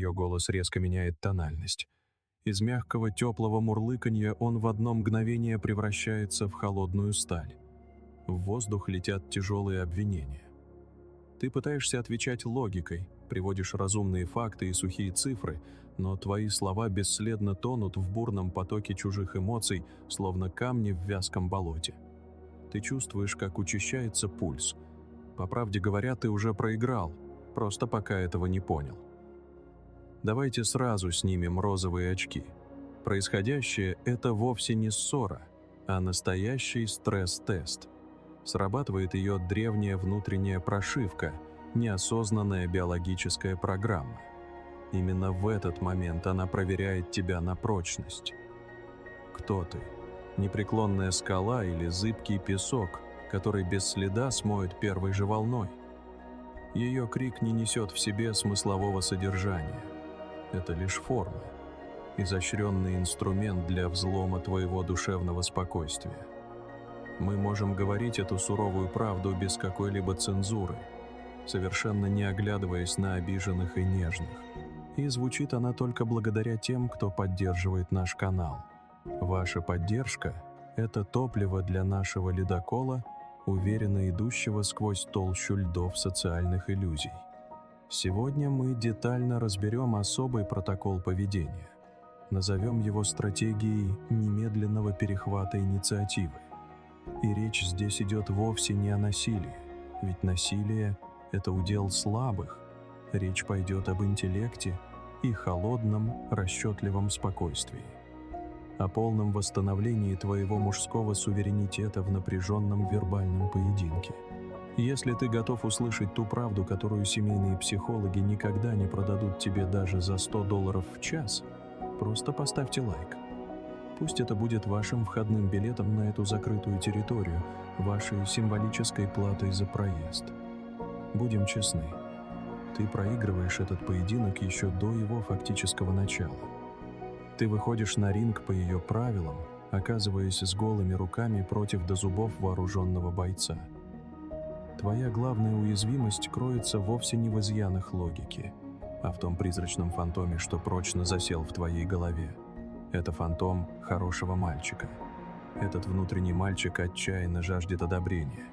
Ее голос резко меняет тональность. Из мягкого теплого мурлыканья он в одно мгновение превращается в холодную сталь. В воздух летят тяжелые обвинения. Ты пытаешься отвечать логикой, приводишь разумные факты и сухие цифры, но твои слова бесследно тонут в бурном потоке чужих эмоций, словно камни в вязком болоте. Ты чувствуешь, как учащается пульс. По правде говоря, ты уже проиграл, просто пока этого не понял. Давайте сразу снимем розовые очки. Происходящее – это вовсе не ссора, а настоящий стресс-тест. Срабатывает ее древняя внутренняя прошивка, неосознанная биологическая программа. Именно в этот момент она проверяет тебя на прочность. Кто ты? Непреклонная скала или зыбкий песок, который без следа смоет первой же волной? Ее крик не несет в себе смыслового содержания. Это лишь форма, изощренный инструмент для взлома твоего душевного спокойствия. Мы можем говорить эту суровую правду без какой-либо цензуры, совершенно не оглядываясь на обиженных и нежных. И звучит она только благодаря тем, кто поддерживает наш канал. Ваша поддержка – это топливо для нашего ледокола, уверенно идущего сквозь толщу льдов социальных иллюзий. Сегодня мы детально разберем особый протокол поведения. Назовем его стратегией немедленного перехвата инициативы. И речь здесь идет вовсе не о насилии, ведь насилие – это удел слабых. Речь пойдет об интеллекте и холодном, расчетливом спокойствии. О полном восстановлении твоего мужского суверенитета в напряженном вербальном поединке. Если ты готов услышать ту правду, которую семейные психологи никогда не продадут тебе даже за $100 в час, просто поставьте лайк. Пусть это будет вашим входным билетом на эту закрытую территорию, вашей символической платой за проезд. Будем честны, ты проигрываешь этот поединок еще до его фактического начала. Ты выходишь на ринг по ее правилам, оказываясь с голыми руками против до зубов вооруженного бойца. Твоя главная уязвимость кроется вовсе не в изъянах логики, а в том призрачном фантоме, что прочно засел в твоей голове. Это фантом хорошего мальчика. Этот внутренний мальчик отчаянно жаждет одобрения.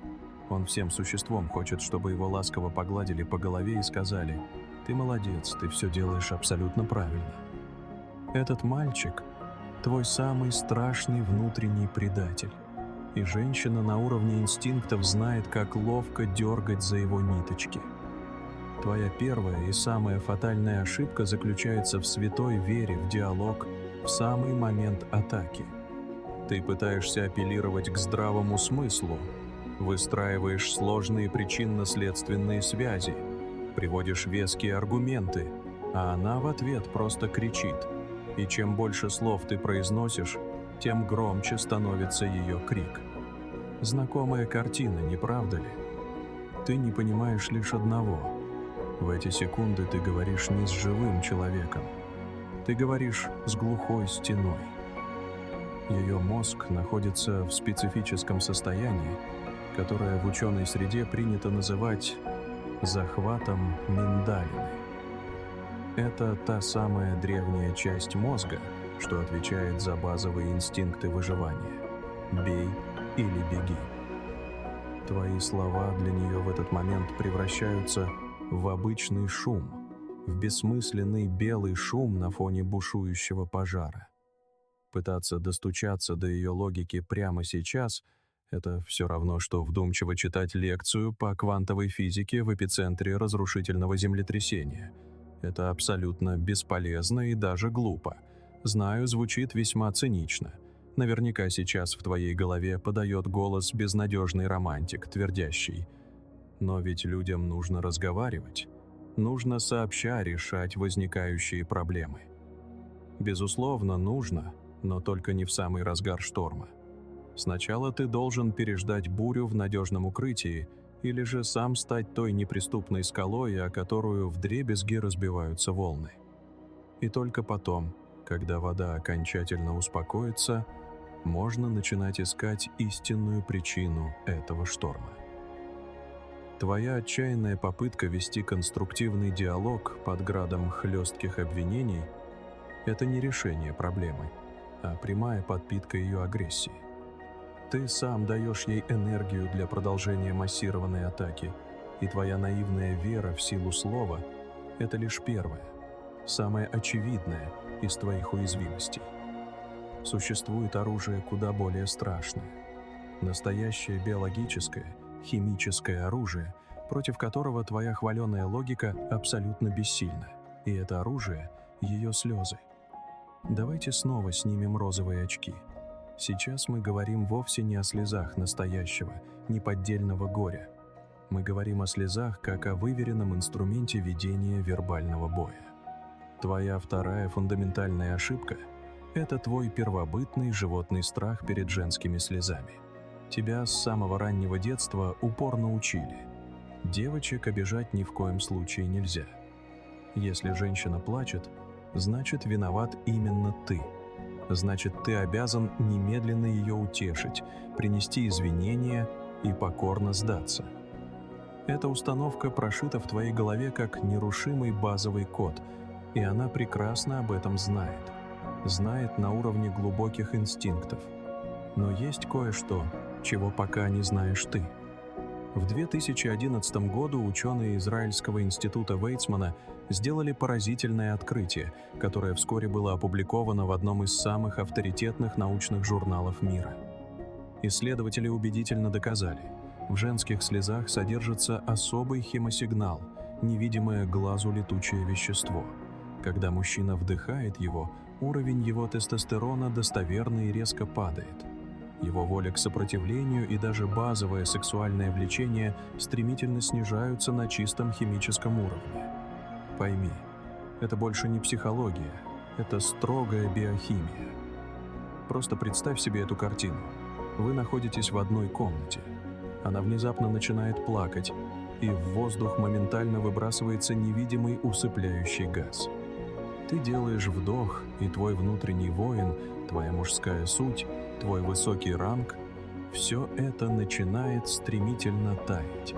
Он всем существом хочет, чтобы его ласково погладили по голове и сказали: «Ты молодец, ты все делаешь абсолютно правильно». Этот мальчик – твой самый страшный внутренний предатель. И женщина на уровне инстинктов знает, как ловко дергать за его ниточки. Твоя первая и самая фатальная ошибка заключается в святой вере в диалог в самый момент атаки. Ты пытаешься апеллировать к здравому смыслу, выстраиваешь сложные причинно-следственные связи, приводишь веские аргументы, а она в ответ просто кричит. И чем больше слов ты произносишь, тем громче становится ее крик. Знакомая картина, не правда ли? Ты не понимаешь лишь одного. В эти секунды ты говоришь не с живым человеком. Ты говоришь с глухой стеной. Ее мозг находится в специфическом состоянии, которое в ученой среде принято называть захватом миндалины. Это та самая древняя часть мозга, что отвечает за базовые инстинкты выживания. Бей или беги. Твои слова для нее в этот момент превращаются в обычный шум, в бессмысленный белый шум на фоне бушующего пожара. Пытаться достучаться до ее логики прямо сейчас — это все равно, что вдумчиво читать лекцию по квантовой физике в эпицентре разрушительного землетрясения. Это абсолютно бесполезно и даже глупо. Знаю, звучит весьма цинично. Наверняка сейчас в твоей голове подает голос безнадежный романтик, твердящий: но ведь людям нужно разговаривать, нужно сообща решать возникающие проблемы. Безусловно, нужно, но только не в самый разгар шторма. Сначала ты должен переждать бурю в надежном укрытии или же сам стать той неприступной скалой, о которую вдребезги разбиваются волны. И только потом, когда вода окончательно успокоится, можно начинать искать истинную причину этого шторма. Твоя отчаянная попытка вести конструктивный диалог под градом хлестких обвинений – это не решение проблемы, а прямая подпитка ее агрессии. Ты сам даешь ей энергию для продолжения массированной атаки, и твоя наивная вера в силу слова – это лишь первое, самое очевидное из твоих уязвимостей. Существует оружие куда более страшное. Настоящее биологическое, химическое оружие, против которого твоя хваленая логика абсолютно бессильна. И это оружие – ее слезы. Давайте снова снимем розовые очки. Сейчас мы говорим вовсе не о слезах настоящего, неподдельного горя. Мы говорим о слезах как о выверенном инструменте ведения вербального боя. Твоя вторая фундаментальная ошибка – это твой первобытный животный страх перед женскими слезами. Тебя с самого раннего детства упорно учили. Девочек обижать ни в коем случае нельзя. Если женщина плачет, значит, виноват именно ты. Значит, ты обязан немедленно ее утешить, принести извинения и покорно сдаться. Эта установка прошита в твоей голове как нерушимый базовый код, и она прекрасно об этом знает. Знает на уровне глубоких инстинктов. Но есть кое-что, чего пока не знаешь ты. В 2011 году ученые Израильского института Вейцмана сделали поразительное открытие, которое вскоре было опубликовано в одном из самых авторитетных научных журналов мира. Исследователи убедительно доказали, в женских слезах содержится особый хемосигнал, невидимое глазу летучее вещество. Когда мужчина вдыхает его, уровень его тестостерона достоверно и резко падает. Его воля к сопротивлению и даже базовое сексуальное влечение стремительно снижаются на чистом химическом уровне. Пойми, это больше не психология, это строгая биохимия. Просто представь себе эту картину. Вы находитесь в одной комнате. Она внезапно начинает плакать, и в воздух моментально выбрасывается невидимый усыпляющий газ. Ты делаешь вдох, и твой внутренний воин, твоя мужская суть, твой высокий ранг – все это начинает стремительно таять.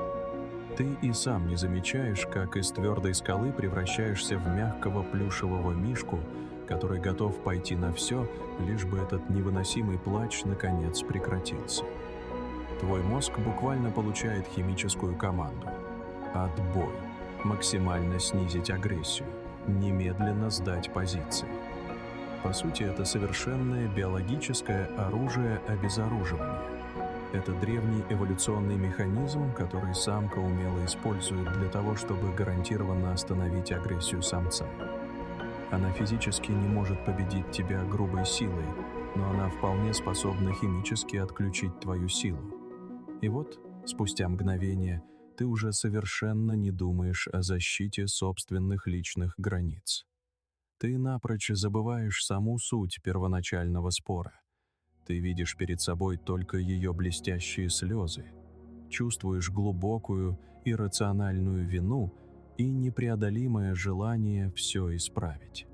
Ты и сам не замечаешь, как из твердой скалы превращаешься в мягкого плюшевого мишку, который готов пойти на все, лишь бы этот невыносимый плач наконец прекратился. Твой мозг буквально получает химическую команду. Отбой. Максимально снизить агрессию. Немедленно сдать позиции. По сути, это совершенное биологическое оружие обезоруживания. Это древний эволюционный механизм, который самка умело использует для того, чтобы гарантированно остановить агрессию самца. Она физически не может победить тебя грубой силой, но она вполне способна химически отключить твою силу. И вот, спустя мгновение, ты уже совершенно не думаешь о защите собственных личных границ. Ты напрочь забываешь саму суть первоначального спора. Ты видишь перед собой только ее блестящие слезы, чувствуешь глубокую иррациональную вину и непреодолимое желание все исправить.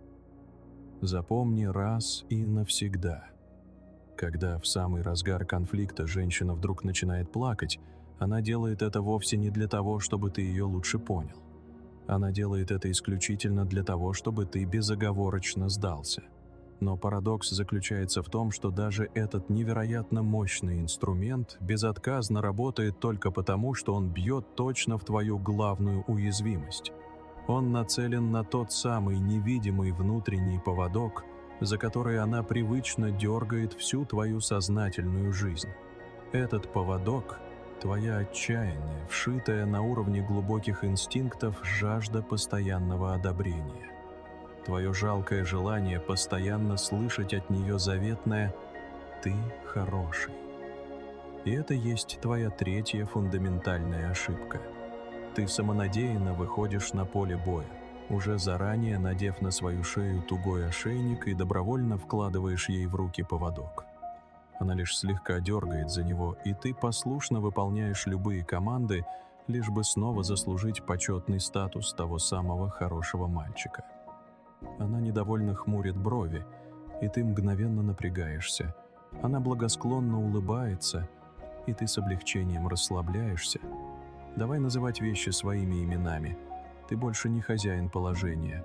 Запомни раз и навсегда. Когда в самый разгар конфликта женщина вдруг начинает плакать, она делает это вовсе не для того, чтобы ты ее лучше понял. Она делает это исключительно для того, чтобы ты безоговорочно сдался. Но парадокс заключается в том, что даже этот невероятно мощный инструмент безотказно работает только потому, что он бьет точно в твою главную уязвимость. Он нацелен на тот самый невидимый внутренний поводок, за который она привычно дергает всю твою сознательную жизнь. Этот поводок — твоя отчаянная, вшитая на уровне глубоких инстинктов жажда постоянного одобрения. Твое жалкое желание постоянно слышать от нее заветное «ты хороший». И это есть твоя третья фундаментальная ошибка. Ты самонадеянно выходишь на поле боя, уже заранее надев на свою шею тугой ошейник и добровольно вкладываешь ей в руки поводок. Она лишь слегка дергает за него, и ты послушно выполняешь любые команды, лишь бы снова заслужить почетный статус того самого хорошего мальчика. Она недовольно хмурит брови, и ты мгновенно напрягаешься. Она благосклонно улыбается, и ты с облегчением расслабляешься. Давай называть вещи своими именами. Ты больше не хозяин положения.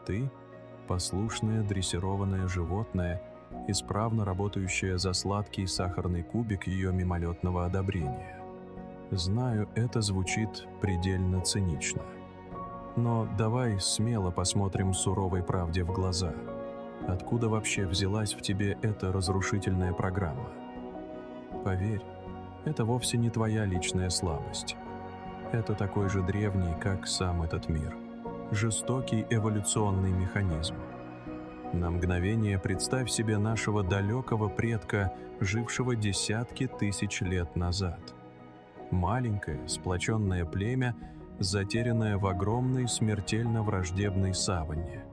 Ты – послушное дрессированное животное, исправно работающее за сладкий сахарный кубик ее мимолетного одобрения. Знаю, это звучит предельно цинично. Но давай смело посмотрим суровой правде в глаза. Откуда вообще взялась в тебе эта разрушительная программа? Поверь, это вовсе не твоя личная слабость. Это такой же древний, как сам этот мир. Жестокий эволюционный механизм. На мгновение представь себе нашего далекого предка, жившего десятки тысяч лет назад. Маленькое, сплоченное племя, затерянное в огромной, смертельно враждебной саванне.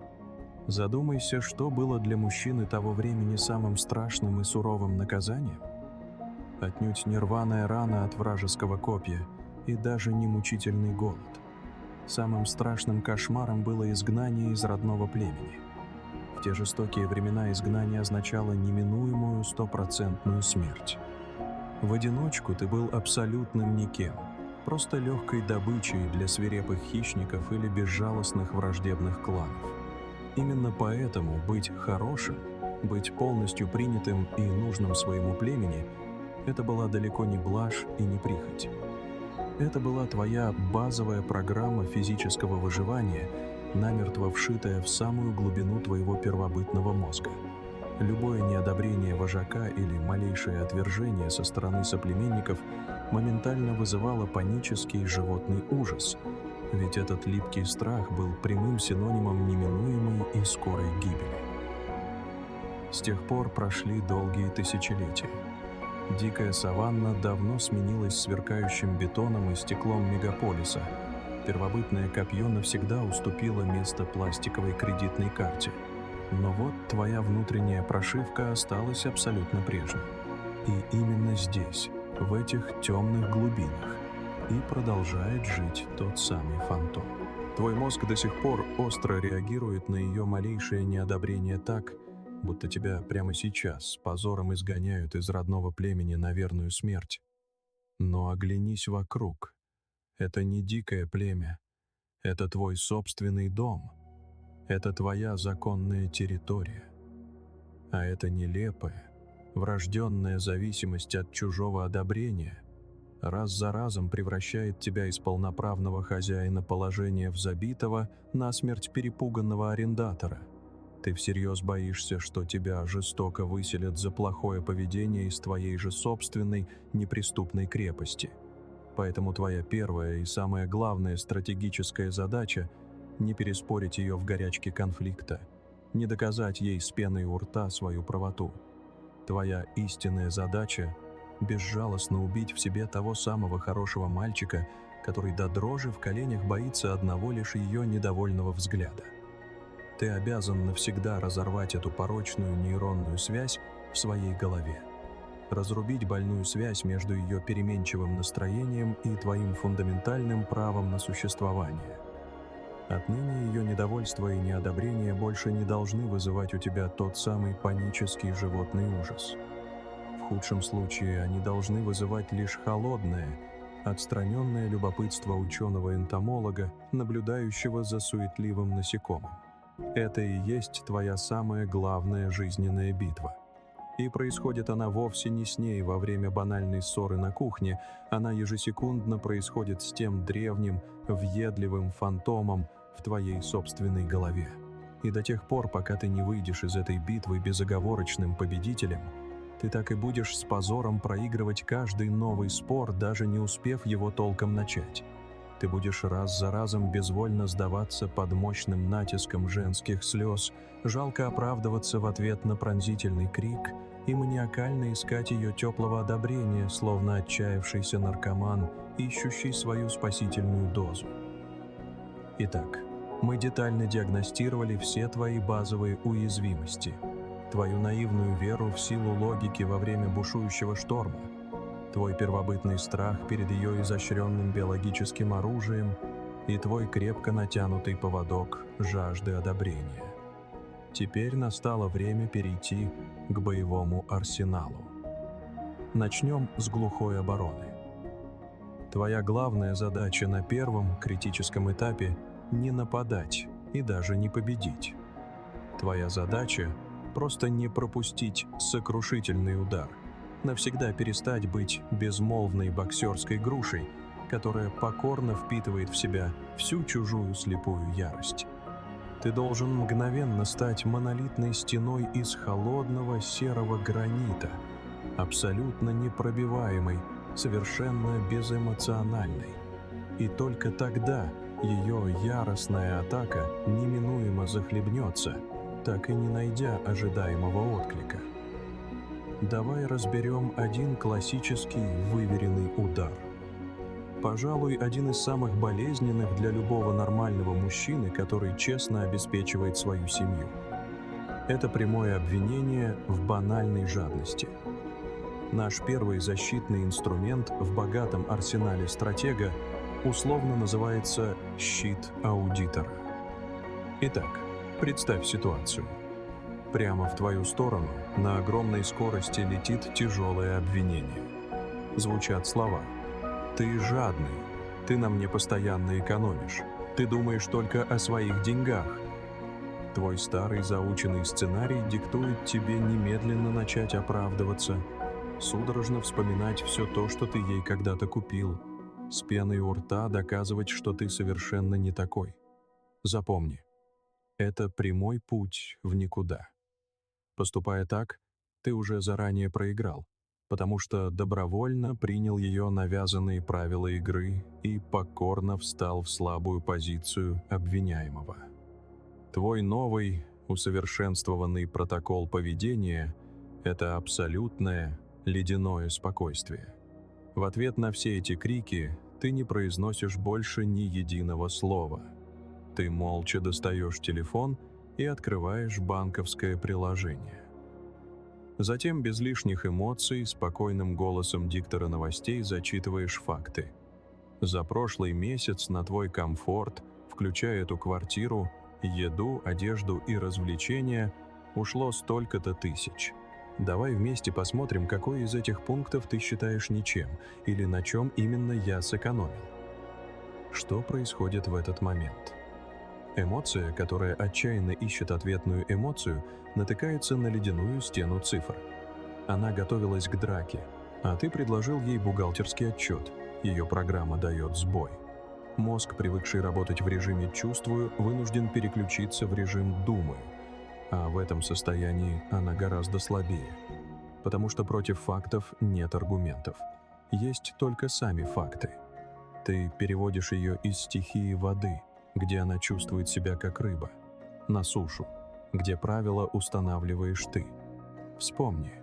Задумайся, что было для мужчины того времени самым страшным и суровым наказанием? Отнюдь не рваная рана от вражеского копья и даже не мучительный голод. Самым страшным кошмаром было изгнание из родного племени. В те жестокие времена изгнание означало неминуемую стопроцентную смерть. В одиночку ты был абсолютным никем, просто легкой добычей для свирепых хищников или безжалостных враждебных кланов. Именно поэтому быть хорошим, быть полностью принятым и нужным своему племени – это была далеко не блажь и не прихоть. Это была твоя базовая программа физического выживания, намертво вшитая в самую глубину твоего первобытного мозга. Любое неодобрение вожака или малейшее отвержение со стороны соплеменников моментально вызывало панический животный ужас, ведь этот липкий страх был прямым синонимом неминуемой и скорой гибели. С тех пор прошли долгие тысячелетия. Дикая саванна давно сменилась сверкающим бетоном и стеклом мегаполиса. Первобытное копье навсегда уступило место пластиковой кредитной карте. Но вот твоя внутренняя прошивка осталась абсолютно прежней. И именно здесь, в этих темных глубинах, и продолжает жить тот самый фантом. Твой мозг до сих пор остро реагирует на ее малейшее неодобрение так, будто тебя прямо сейчас с позором изгоняют из родного племени на верную смерть. Но оглянись вокруг. Это не дикое племя. Это твой собственный дом. Это твоя законная территория. А это нелепая, врожденная зависимость от чужого одобрения раз за разом превращает тебя из полноправного хозяина положения в забитого, насмерть перепуганного арендатора. Ты всерьез боишься, что тебя жестоко выселят за плохое поведение из твоей же собственной неприступной крепости. Поэтому твоя первая и самая главная стратегическая задача – не переспорить ее в горячке конфликта, не доказать ей с пеной у рта свою правоту. Твоя истинная задача – безжалостно убить в себе того самого хорошего мальчика, который до дрожи в коленях боится одного лишь ее недовольного взгляда. Ты обязан навсегда разорвать эту порочную нейронную связь в своей голове. Разрубить больную связь между ее переменчивым настроением и твоим фундаментальным правом на существование. Отныне ее недовольство и неодобрение больше не должны вызывать у тебя тот самый панический животный ужас. В худшем случае они должны вызывать лишь холодное, отстраненное любопытство ученого-энтомолога, наблюдающего за суетливым насекомым. Это и есть твоя самая главная жизненная битва. И происходит она вовсе не с ней во время банальной ссоры на кухне, она ежесекундно происходит с тем древним, въедливым фантомом в твоей собственной голове. И до тех пор, пока ты не выйдешь из этой битвы безоговорочным победителем, ты так и будешь с позором проигрывать каждый новый спор, даже не успев его толком начать. Ты будешь раз за разом безвольно сдаваться под мощным натиском женских слез, жалко оправдываться в ответ на пронзительный крик и маниакально искать ее теплого одобрения, словно отчаявшийся наркоман, ищущий свою спасительную дозу. Итак, мы детально диагностировали все твои базовые уязвимости, твою наивную веру в силу логики во время бушующего шторма, твой первобытный страх перед ее изощренным биологическим оружием и твой крепко натянутый поводок жажды одобрения. Теперь настало время перейти к боевому арсеналу. Начнем с глухой обороны. Твоя главная задача на первом критическом этапе – не нападать и даже не победить. Твоя задача – просто не пропустить сокрушительный удар, навсегда перестать быть безмолвной боксерской грушей, которая покорно впитывает в себя всю чужую слепую ярость. Ты должен мгновенно стать монолитной стеной из холодного серого гранита, абсолютно непробиваемой, совершенно безэмоциональной. И только тогда ее яростная атака неминуемо захлебнется, так и не найдя ожидаемого отклика. Давай разберем один классический выверенный удар. Пожалуй, один из самых болезненных для любого нормального мужчины, который честно обеспечивает свою семью. Это прямое обвинение в банальной жадности. Наш первый защитный инструмент в богатом арсенале стратега условно называется «щит аудитора». Итак, представь ситуацию. Прямо в твою сторону на огромной скорости летит тяжелое обвинение. Звучат слова: «Ты жадный, ты на мне постоянно экономишь, ты думаешь только о своих деньгах». Твой старый заученный сценарий диктует тебе немедленно начать оправдываться, судорожно вспоминать все то, что ты ей когда-то купил, с пеной у рта доказывать, что ты совершенно не такой. Запомни, это прямой путь в никуда. Поступая так, ты уже заранее проиграл, потому что добровольно принял ее навязанные правила игры и покорно встал в слабую позицию обвиняемого. Твой новый, усовершенствованный протокол поведения – это абсолютное, ледяное спокойствие. В ответ на все эти крики ты не произносишь больше ни единого слова. Ты молча достаешь телефон и открываешь банковское приложение. Затем без лишних эмоций спокойным голосом диктора новостей зачитываешь факты. За прошлый месяц на твой комфорт, включая эту квартиру, еду, одежду и развлечения, ушло столько-то тысяч. Давай вместе посмотрим, какой из этих пунктов ты считаешь ничем, или на чем именно я сэкономил. Что происходит в этот момент? Эмоция, которая отчаянно ищет ответную эмоцию, натыкается на ледяную стену цифр. Она готовилась к драке, а ты предложил ей бухгалтерский отчет. Ее программа дает сбой. Мозг, привыкший работать в режиме «чувствую», вынужден переключиться в режим «думаю». А в этом состоянии она гораздо слабее. Потому что против фактов нет аргументов. Есть только сами факты. Ты переводишь ее из стихии воды, где она чувствует себя как рыба, на сушу, где правила устанавливаешь ты. Вспомни,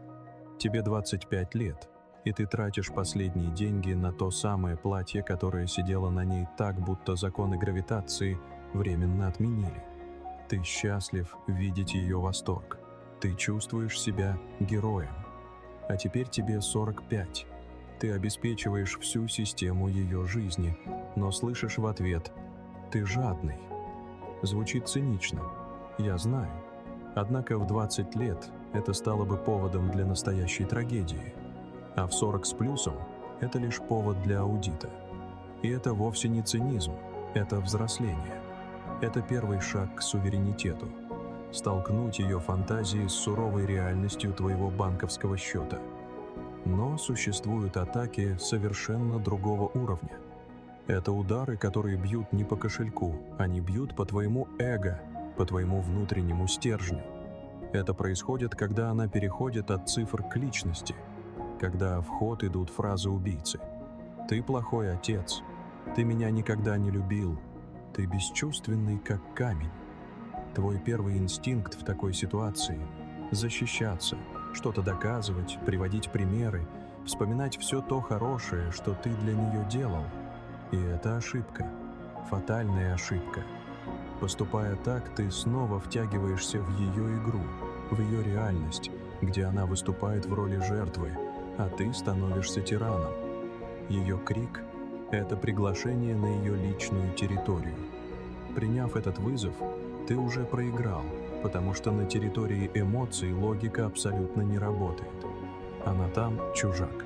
тебе 25 лет, и ты тратишь последние деньги на то самое платье, которое сидело на ней так, будто законы гравитации временно отменили. Ты счастлив видеть ее восторг. Ты чувствуешь себя героем. А теперь тебе 45. Ты обеспечиваешь всю систему ее жизни, но слышишь в ответ: «Ты жадный». Звучит цинично, я знаю. Однако в 20 лет это стало бы поводом для настоящей трагедии. А в 40 с плюсом это лишь повод для аудита. И это вовсе не цинизм, это взросление. Это первый шаг к суверенитету. Столкнуть ее фантазии с суровой реальностью твоего банковского счета. Но существуют атаки совершенно другого уровня. Это удары, которые бьют не по кошельку, они бьют по твоему эго, по твоему внутреннему стержню. Это происходит, когда она переходит от цифр к личности, когда в ход идут фразы убийцы. «Ты плохой отец», «Ты меня никогда не любил», «Ты бесчувственный, как камень». Твой первый инстинкт в такой ситуации – защищаться, что-то доказывать, приводить примеры, вспоминать все то хорошее, что ты для нее делал. И это ошибка, фатальная ошибка. Поступая так, ты снова втягиваешься в ее игру, в ее реальность, где она выступает в роли жертвы, а ты становишься тираном. Ее крик – это приглашение на ее личную территорию. Приняв этот вызов, ты уже проиграл, потому что на территории эмоций логика абсолютно не работает. Она там чужак.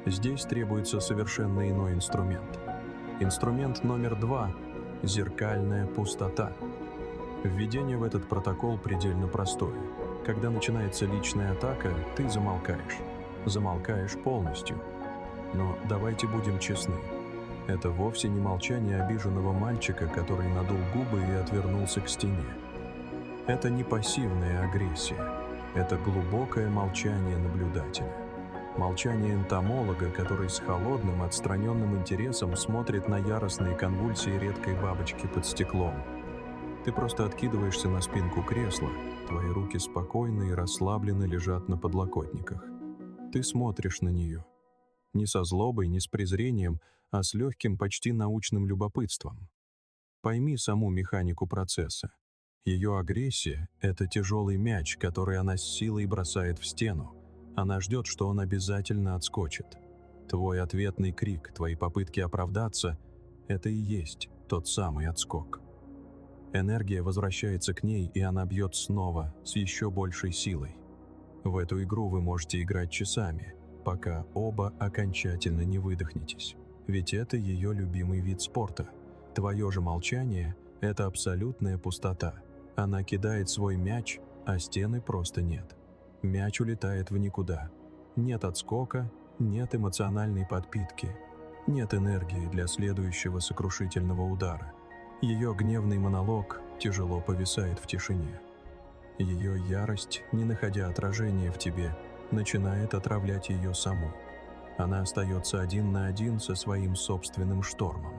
Здесь требуется совершенно иной инструмент. Инструмент номер 2 – зеркальная пустота. Введение в этот протокол предельно простое. Когда начинается личная атака, ты замолкаешь. Замолкаешь полностью. Но давайте будем честны. Это вовсе не молчание обиженного мальчика, который надул губы и отвернулся к стене. Это не пассивная агрессия. Это глубокое молчание наблюдателя. Молчание энтомолога, который с холодным, отстраненным интересом смотрит на яростные конвульсии редкой бабочки под стеклом. Ты просто откидываешься на спинку кресла, твои руки спокойно и расслабленно лежат на подлокотниках. Ты смотришь на нее. Не со злобой, не с презрением, а с легким, почти научным любопытством. Пойми саму механику процесса. Ее агрессия — это тяжелый мяч, который она с силой бросает в стену. Она ждет, что он обязательно отскочит. Твой ответный крик, твои попытки оправдаться — это и есть тот самый отскок. Энергия возвращается к ней, и она бьет снова, с еще большей силой. В эту игру вы можете играть часами, пока оба окончательно не выдохнетесь. Ведь это ее любимый вид спорта. Твое же молчание — это абсолютная пустота. Она кидает свой мяч, а стены просто нет. Мяч улетает в никуда. Нет отскока, нет эмоциональной подпитки, нет энергии для следующего сокрушительного удара. Ее гневный монолог тяжело повисает в тишине. Ее ярость, не находя отражения в тебе, начинает отравлять ее саму. Она остается один на один со своим собственным штормом.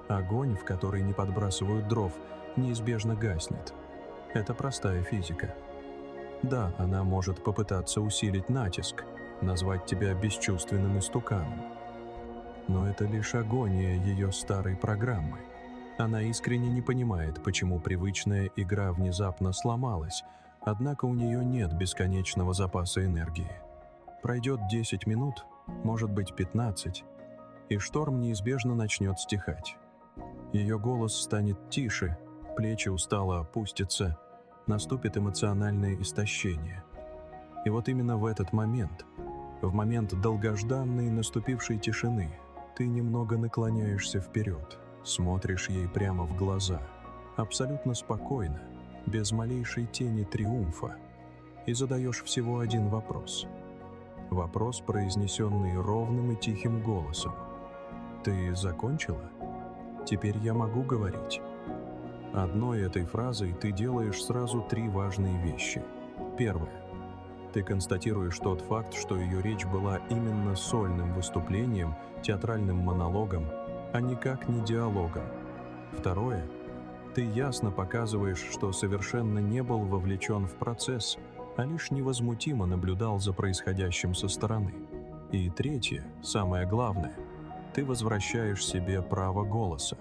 Огонь, в который не подбрасывают дров, неизбежно гаснет. Это простая физика. Да, она может попытаться усилить натиск, назвать тебя бесчувственным истуканом. Но это лишь агония ее старой программы. Она искренне не понимает, почему привычная игра внезапно сломалась, однако у нее нет бесконечного запаса энергии. Пройдет 10 минут, может быть 15, и шторм неизбежно начнет стихать. Ее голос станет тише, плечи устало опустятся, наступит эмоциональное истощение. И вот именно в этот момент, в момент долгожданной наступившей тишины, ты немного наклоняешься вперед, смотришь ей прямо в глаза, абсолютно спокойно, без малейшей тени триумфа, и задаешь всего один вопрос. Вопрос, произнесенный ровным и тихим голосом. «Ты закончила? Теперь я могу говорить?» Одной этой фразой ты делаешь сразу 3 важные вещи. Первое. Ты констатируешь тот факт, что ее речь была именно сольным выступлением, театральным монологом, а никак не диалогом. Второе. Ты ясно показываешь, что совершенно не был вовлечен в процесс, а лишь невозмутимо наблюдал за происходящим со стороны. И третье, самое главное, ты возвращаешь себе право голоса.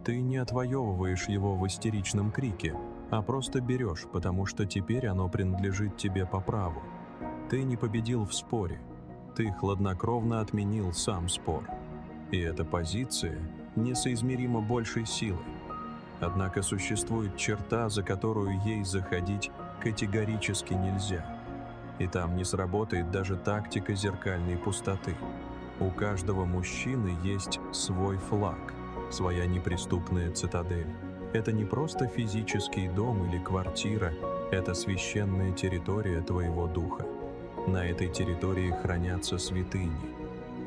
Ты не отвоевываешь его в истеричном крике, а просто берешь, потому что теперь оно принадлежит тебе по праву. Ты не победил в споре, ты хладнокровно отменил сам спор. И эта позиция несоизмеримо большей силы. Однако существует черта, за которую ей заходить категорически нельзя. И там не сработает даже тактика зеркальной пустоты. У каждого мужчины есть свой флаг, своя неприступная цитадель. Это не просто физический дом или квартира, это священная территория твоего духа. На этой территории хранятся святыни,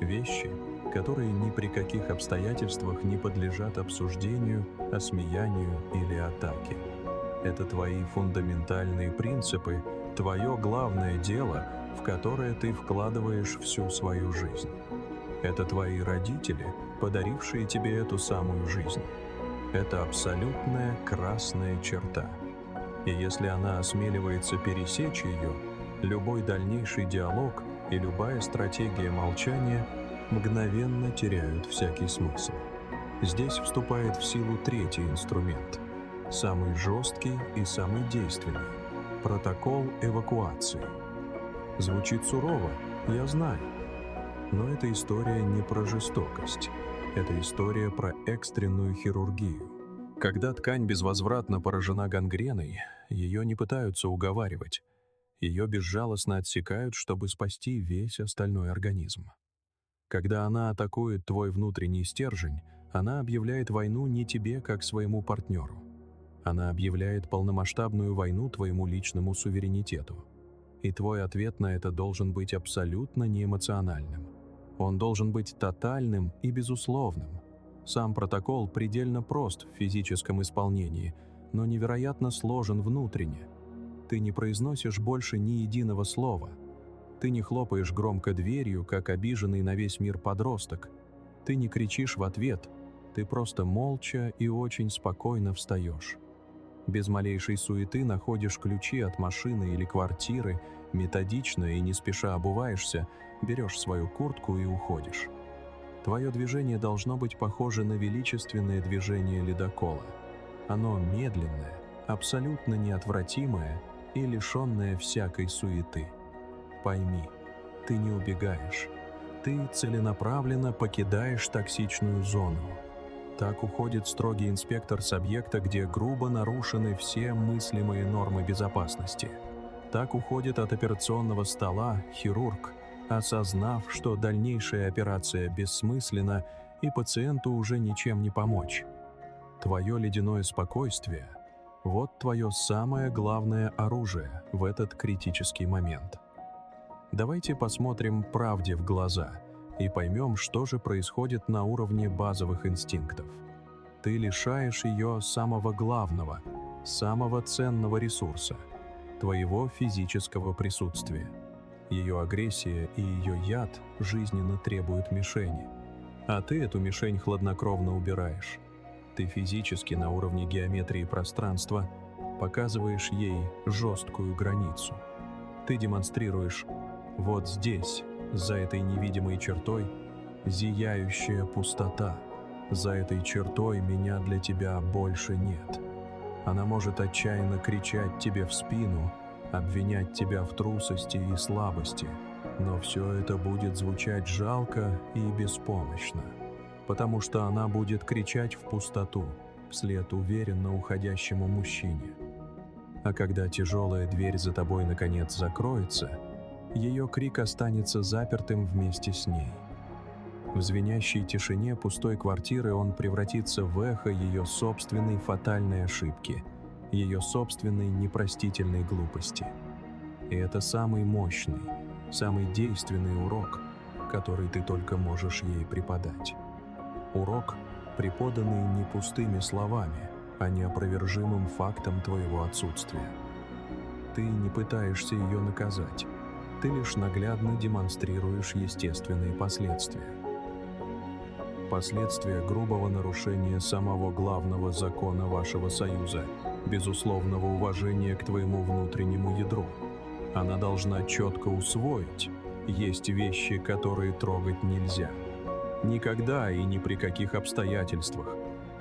вещи, которые ни при каких обстоятельствах не подлежат обсуждению, осмеянию или атаке. Это твои фундаментальные принципы, твое главное дело, в которое ты вкладываешь всю свою жизнь. Это твои родители, подарившие тебе эту самую жизнь. Это абсолютная красная черта. И если она осмеливается пересечь ее, любой дальнейший диалог и любая стратегия молчания мгновенно теряют всякий смысл. Здесь вступает в силу третий инструмент, самый жесткий и самый действенный – протокол эвакуации. Звучит сурово, я знаю. Но эта история не про жестокость. Это история про экстренную хирургию. Когда ткань безвозвратно поражена гангреной, ее не пытаются уговаривать. Ее безжалостно отсекают, чтобы спасти весь остальной организм. Когда она атакует твой внутренний стержень, она объявляет войну не тебе, как своему партнеру. Она объявляет полномасштабную войну твоему личному суверенитету. И твой ответ на это должен быть абсолютно неэмоциональным. Он должен быть тотальным и безусловным. Сам протокол предельно прост в физическом исполнении, но невероятно сложен внутренне. Ты не произносишь больше ни единого слова. Ты не хлопаешь громко дверью, как обиженный на весь мир подросток. Ты не кричишь в ответ. Ты просто молча и очень спокойно встаешь. Без малейшей суеты находишь ключи от машины или квартиры, методично и не спеша обуваешься, берешь свою куртку и уходишь. Твое движение должно быть похоже на величественное движение ледокола. Оно медленное, абсолютно неотвратимое и лишенное всякой суеты. Пойми, ты не убегаешь. Ты целенаправленно покидаешь токсичную зону. Так уходит строгий инспектор с объекта, где грубо нарушены все мыслимые нормы безопасности. Так уходит от операционного стола хирург, осознав, что дальнейшая операция бессмысленна и пациенту уже ничем не помочь. Твое ледяное спокойствие – вот твое самое главное оружие в этот критический момент. Давайте посмотрим правде в глаза и поймем, что же происходит на уровне базовых инстинктов. Ты лишаешь ее самого главного, самого ценного ресурса – твоего физического присутствия. Ее агрессия и ее яд жизненно требуют мишени, а ты эту мишень хладнокровно убираешь. Ты физически на уровне геометрии пространства показываешь ей жесткую границу. Ты демонстрируешь: вот здесь, за этой невидимой чертой, зияющая пустота. За этой чертой меня для тебя больше нет. Она может отчаянно кричать тебе в спину, обвинять тебя в трусости и слабости, но все это будет звучать жалко и беспомощно, потому что она будет кричать в пустоту, вслед уверенно уходящему мужчине. А когда тяжелая дверь за тобой наконец закроется, ее крик останется запертым вместе с ней. В звенящей тишине пустой квартиры он превратится в эхо ее собственной фатальной ошибки, ее собственной непростительной глупости. И это самый мощный, самый действенный урок, который ты только можешь ей преподать. Урок, преподанный не пустыми словами, а неопровержимым фактом твоего отсутствия. Ты не пытаешься ее наказать, ты лишь наглядно демонстрируешь естественные последствия. Последствия грубого нарушения самого главного закона вашего союза, безусловного уважения к твоему внутреннему ядру. Она должна четко усвоить: есть вещи, которые трогать нельзя. Никогда и ни при каких обстоятельствах.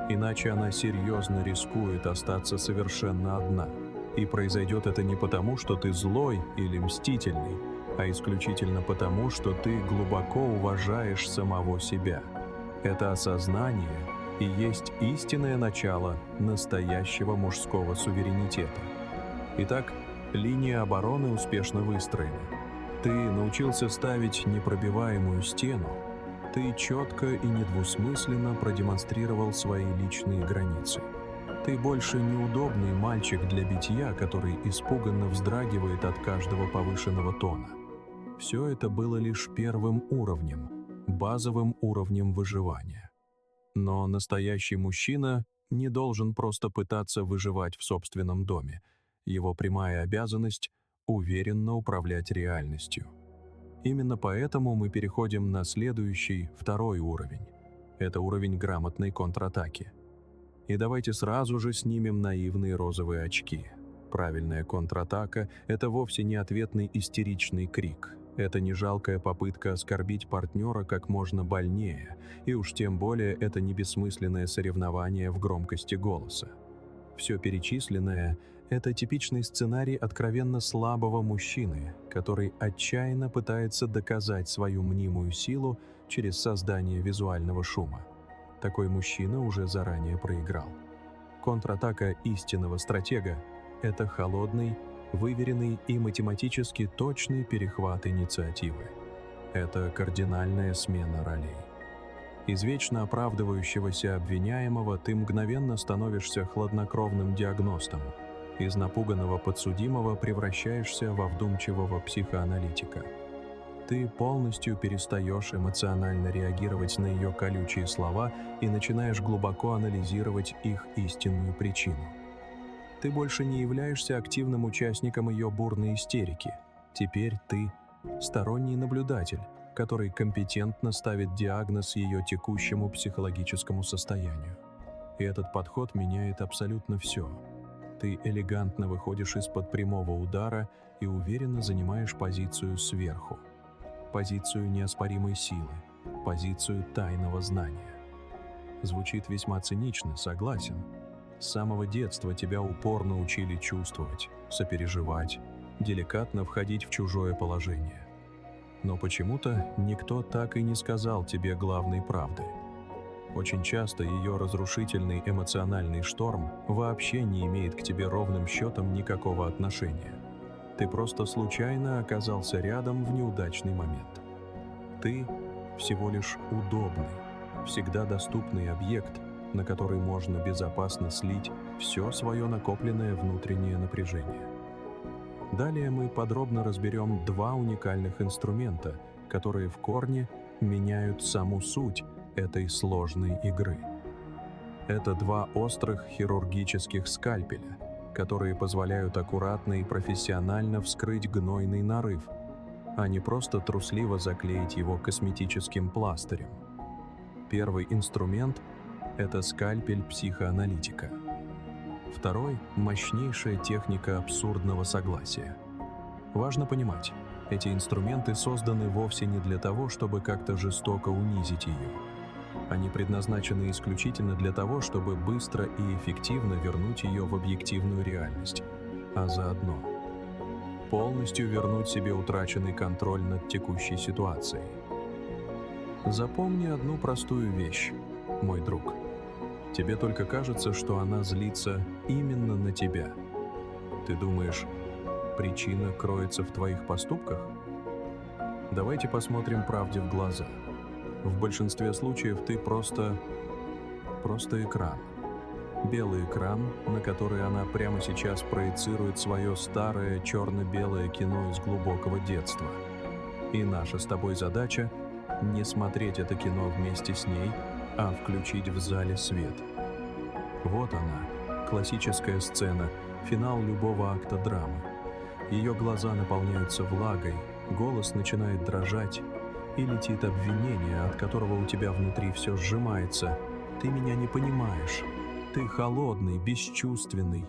Иначе она серьезно рискует остаться совершенно одна. И произойдет это не потому, что ты злой или мстительный, а исключительно потому, что ты глубоко уважаешь самого себя. Это осознание и есть истинное начало настоящего мужского суверенитета. Итак, линия обороны успешно выстроена. Ты научился ставить непробиваемую стену. Ты четко и недвусмысленно продемонстрировал свои личные границы. Ты больше неудобный мальчик для битья, который испуганно вздрагивает от каждого повышенного тона. Все это было лишь первым уровнем, базовым уровнем выживания. Но настоящий мужчина не должен просто пытаться выживать в собственном доме. Его прямая обязанность — уверенно управлять реальностью. Именно поэтому мы переходим на следующий, второй уровень. Это уровень грамотной контратаки. И давайте сразу же снимем наивные розовые очки. Правильная контратака — это вовсе не ответный истеричный крик. Это не жалкая попытка оскорбить партнера как можно больнее, и уж тем более это не бессмысленное соревнование в громкости голоса. Все перечисленное — это типичный сценарий откровенно слабого мужчины, который отчаянно пытается доказать свою мнимую силу через создание визуального шума. Такой мужчина уже заранее проиграл. Контратака истинного стратега — это холодный, выверенный и математически точный перехват инициативы. Это кардинальная смена ролей. Из вечно оправдывающегося обвиняемого ты мгновенно становишься хладнокровным диагностом. Из напуганного подсудимого превращаешься во вдумчивого психоаналитика. Ты полностью перестаешь эмоционально реагировать на ее колючие слова и начинаешь глубоко анализировать их истинную причину. Ты больше не являешься активным участником ее бурной истерики. Теперь ты сторонний наблюдатель, который компетентно ставит диагноз ее текущему психологическому состоянию. И этот подход меняет абсолютно все. Ты элегантно выходишь из-под прямого удара и уверенно занимаешь позицию сверху. Позицию неоспоримой силы, позицию тайного знания. Звучит весьма цинично, согласен. С самого детства тебя упорно учили чувствовать, сопереживать, деликатно входить в чужое положение. Но почему-то никто так и не сказал тебе главной правды. Очень часто ее разрушительный эмоциональный шторм вообще не имеет к тебе ровным счетом никакого отношения. Ты просто случайно оказался рядом в неудачный момент. Ты всего лишь удобный, всегда доступный объект, на который можно безопасно слить все свое накопленное внутреннее напряжение. Далее мы подробно разберем два уникальных инструмента, которые в корне меняют саму суть этой сложной игры. Это два острых хирургических скальпеля, которые позволяют аккуратно и профессионально вскрыть гнойный нарыв, а не просто трусливо заклеить его косметическим пластырем. Первый инструмент – это скальпель психоаналитика. Второй – мощнейшая техника абсурдного согласия. Важно понимать, эти инструменты созданы вовсе не для того, чтобы как-то жестоко унизить ее. Они предназначены исключительно для того, чтобы быстро и эффективно вернуть ее в объективную реальность, а заодно полностью вернуть себе утраченный контроль над текущей ситуацией. Запомни одну простую вещь, мой друг. Тебе только кажется, что она злится именно на тебя. Ты думаешь, причина кроется в твоих поступках? Давайте посмотрим правде в глаза. В большинстве случаев ты просто экран. Белый экран, на который она прямо сейчас проецирует свое старое черно-белое кино из глубокого детства. И наша с тобой задача — не смотреть это кино вместе с ней, а включить в зале свет. Вот она, классическая сцена, финал любого акта драмы. Ее глаза наполняются влагой, голос начинает дрожать, и летит обвинение, от которого у тебя внутри все сжимается. Ты меня не понимаешь. Ты холодный, бесчувственный.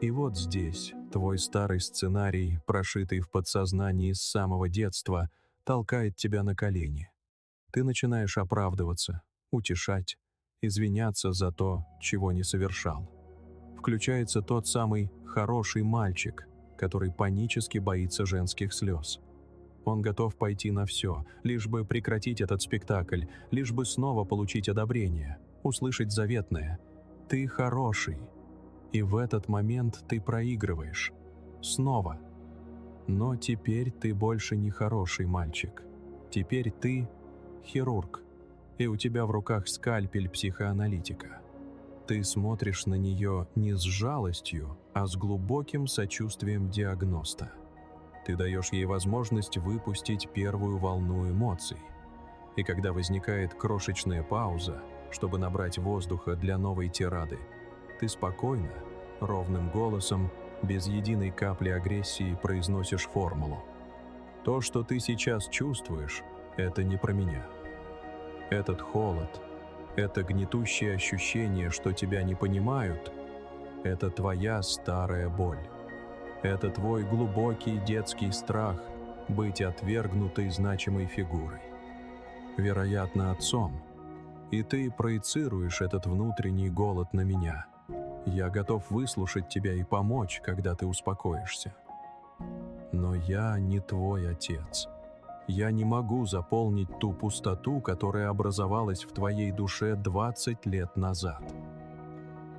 И вот здесь твой старый сценарий, прошитый в подсознании с самого детства, толкает тебя на колени. Ты начинаешь оправдываться, утешать, извиняться за то, чего не совершал. Включается тот самый хороший мальчик, который панически боится женских слез. Он готов пойти на все, лишь бы прекратить этот спектакль, лишь бы снова получить одобрение, услышать заветное «Ты хороший». И в этот момент ты проигрываешь. Снова. Но теперь ты больше не хороший мальчик. Теперь ты хирург, и у тебя в руках скальпель психоаналитика. Ты смотришь на нее не с жалостью, а с глубоким сочувствием диагноста. Ты даешь ей возможность выпустить первую волну эмоций. И когда возникает крошечная пауза, чтобы набрать воздуха для новой тирады, ты спокойно, ровным голосом, без единой капли агрессии произносишь формулу. То, что ты сейчас чувствуешь, это не про меня. Этот холод, это гнетущее ощущение, что тебя не понимают, это твоя старая боль. Это твой глубокий детский страх быть отвергнутой значимой фигурой. Вероятно, отцом. И ты проецируешь этот внутренний голод на меня. Я готов выслушать тебя и помочь, когда ты успокоишься. Но я не твой отец. Я не могу заполнить ту пустоту, которая образовалась в твоей душе 20 лет назад.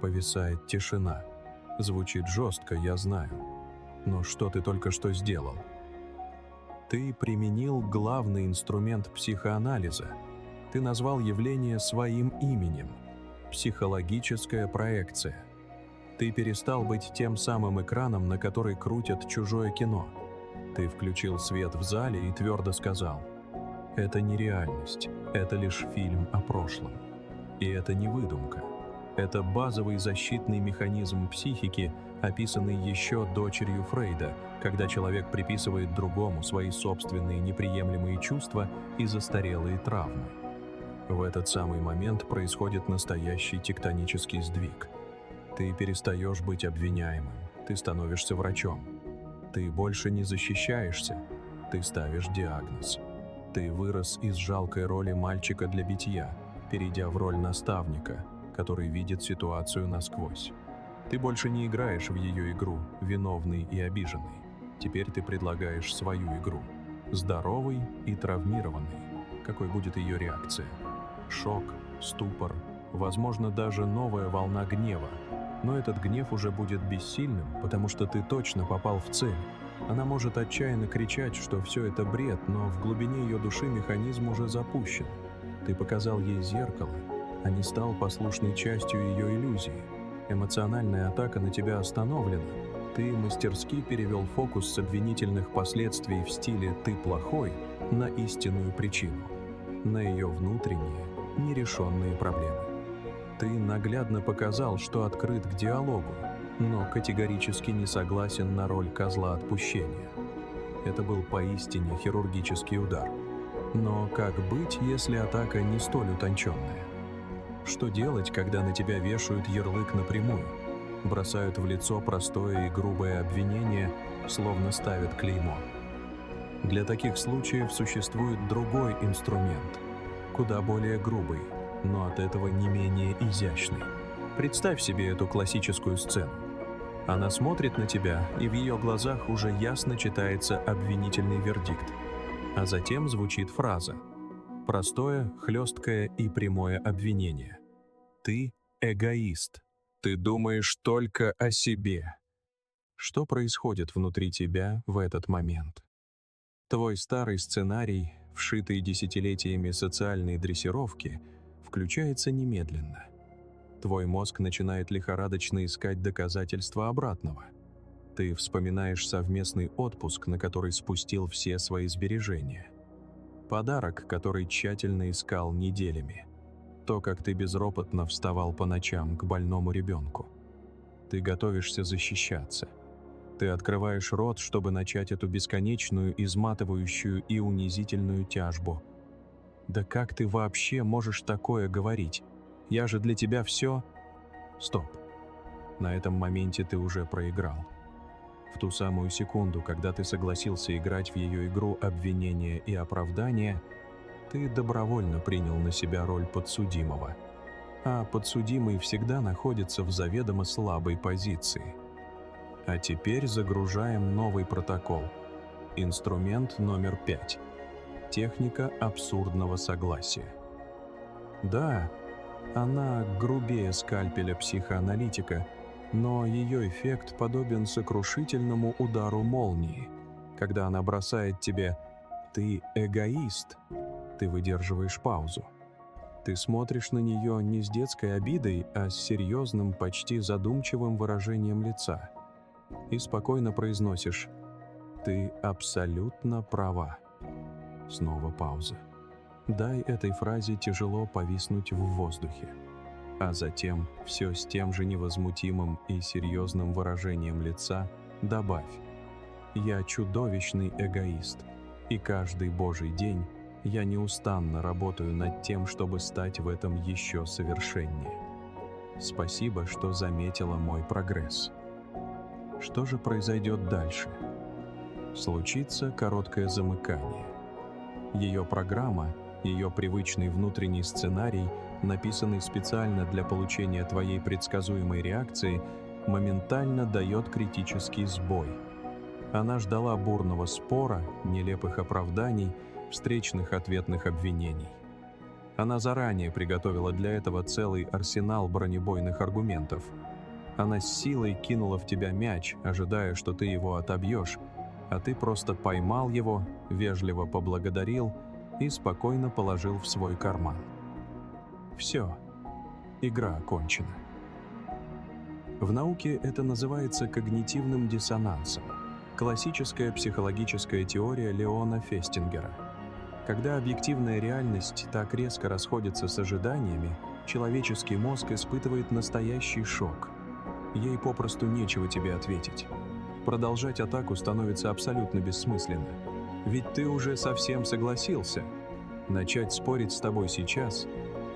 Повисает тишина. Звучит жестко, я знаю. Но что ты только что сделал? Ты применил главный инструмент психоанализа. Ты назвал явление своим именем – психологическая проекция. Ты перестал быть тем самым экраном, на который крутят чужое кино. Ты включил свет в зале и твердо сказал: «Это не реальность, это лишь фильм о прошлом». И это не выдумка. Это базовый защитный механизм психики, описанный еще дочерью Фрейда, когда человек приписывает другому свои собственные неприемлемые чувства и застарелые травмы. В этот самый момент происходит настоящий тектонический сдвиг. Ты перестаешь быть обвиняемым, ты становишься врачом. Ты больше не защищаешься, ты ставишь диагноз. Ты вырос из жалкой роли мальчика для битья, перейдя в роль наставника, который видит ситуацию насквозь. Ты больше не играешь в ее игру, виновный и обиженный. Теперь ты предлагаешь свою игру, здоровый и травмированный. Какой будет ее реакция? Шок, ступор, возможно, даже новая волна гнева. Но этот гнев уже будет бессильным, потому что ты точно попал в цель. Она может отчаянно кричать, что все это бред, но в глубине ее души механизм уже запущен. Ты показал ей зеркало, а не стал послушной частью ее иллюзии. Эмоциональная атака на тебя остановлена. Ты мастерски перевел фокус с обвинительных последствий в стиле «ты плохой» на истинную причину, на ее внутренние, нерешенные проблемы. Ты наглядно показал, что открыт к диалогу, но категорически не согласен на роль козла отпущения. Это был поистине хирургический удар. Но как быть, если атака не столь утонченная? Что делать, когда на тебя вешают ярлык напрямую, бросают в лицо простое и грубое обвинение, словно ставят клеймо? Для таких случаев существует другой инструмент, куда более грубый, но от этого не менее изящный. Представь себе эту классическую сцену. Она смотрит на тебя, и в ее глазах уже ясно читается обвинительный вердикт. А затем звучит фраза. Простое, хлесткое и прямое обвинение. Ты эгоист. Ты думаешь только о себе. Что происходит внутри тебя в этот момент? Твой старый сценарий, вшитый десятилетиями социальной дрессировки, включается немедленно. Твой мозг начинает лихорадочно искать доказательства обратного. Ты вспоминаешь совместный отпуск, на который спустил все свои сбережения. Подарок, который тщательно искал неделями. То, как ты безропотно вставал по ночам к больному ребенку. Ты готовишься защищаться. Ты открываешь рот, чтобы начать эту бесконечную, изматывающую и унизительную тяжбу. Да как ты вообще можешь такое говорить? Я же для тебя все... Стоп. На этом моменте ты уже проиграл. В ту самую секунду, когда ты согласился играть в ее игру обвинения и оправдания, ты добровольно принял на себя роль подсудимого. А подсудимый всегда находится в заведомо слабой позиции. А теперь загружаем новый протокол. Инструмент номер 5. Техника абсурдного согласия. Да, она грубее скальпеля психоаналитика, но ее эффект подобен сокрушительному удару молнии. Когда она бросает тебе «ты эгоист», ты выдерживаешь паузу. Ты смотришь на нее не с детской обидой, а с серьезным, почти задумчивым выражением лица. И спокойно произносишь «ты абсолютно права». Снова пауза. Дай этой фразе тяжело повиснуть в воздухе. А затем все с тем же невозмутимым и серьезным выражением лица добавь: «Я чудовищный эгоист, и каждый божий день я неустанно работаю над тем, чтобы стать в этом еще совершеннее. Спасибо, что заметила мой прогресс». Что же произойдет дальше? Случится короткое замыкание. Ее программа, ее привычный внутренний сценарий, написанный специально для получения твоей предсказуемой реакции, моментально дает критический сбой. Она ждала бурного спора, нелепых оправданий, встречных ответных обвинений. Она заранее приготовила для этого целый арсенал бронебойных аргументов. Она с силой кинула в тебя мяч, ожидая, что ты его отобьешь, а ты просто поймал его, вежливо поблагодарил и спокойно положил в свой карман. Все, игра окончена. В науке это называется когнитивным диссонансом. Классическая психологическая теория Леона Фестингера. Когда объективная реальность так резко расходится с ожиданиями, человеческий мозг испытывает настоящий шок. Ей попросту нечего тебе ответить. Продолжать атаку становится абсолютно бессмысленно. Ведь ты уже совсем согласился. Начать спорить с тобой сейчас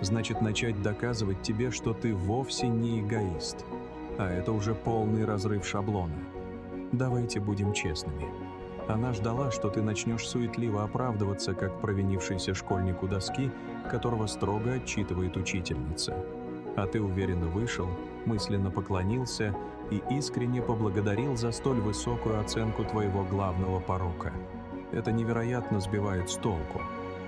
значит начать доказывать тебе, что ты вовсе не эгоист. А это уже полный разрыв шаблона. Давайте будем честными. Она ждала, что ты начнешь суетливо оправдываться, как провинившийся школьник у доски, которого строго отчитывает учительница. А ты уверенно вышел, мысленно поклонился и искренне поблагодарил за столь высокую оценку твоего главного порока. Это невероятно сбивает с толку.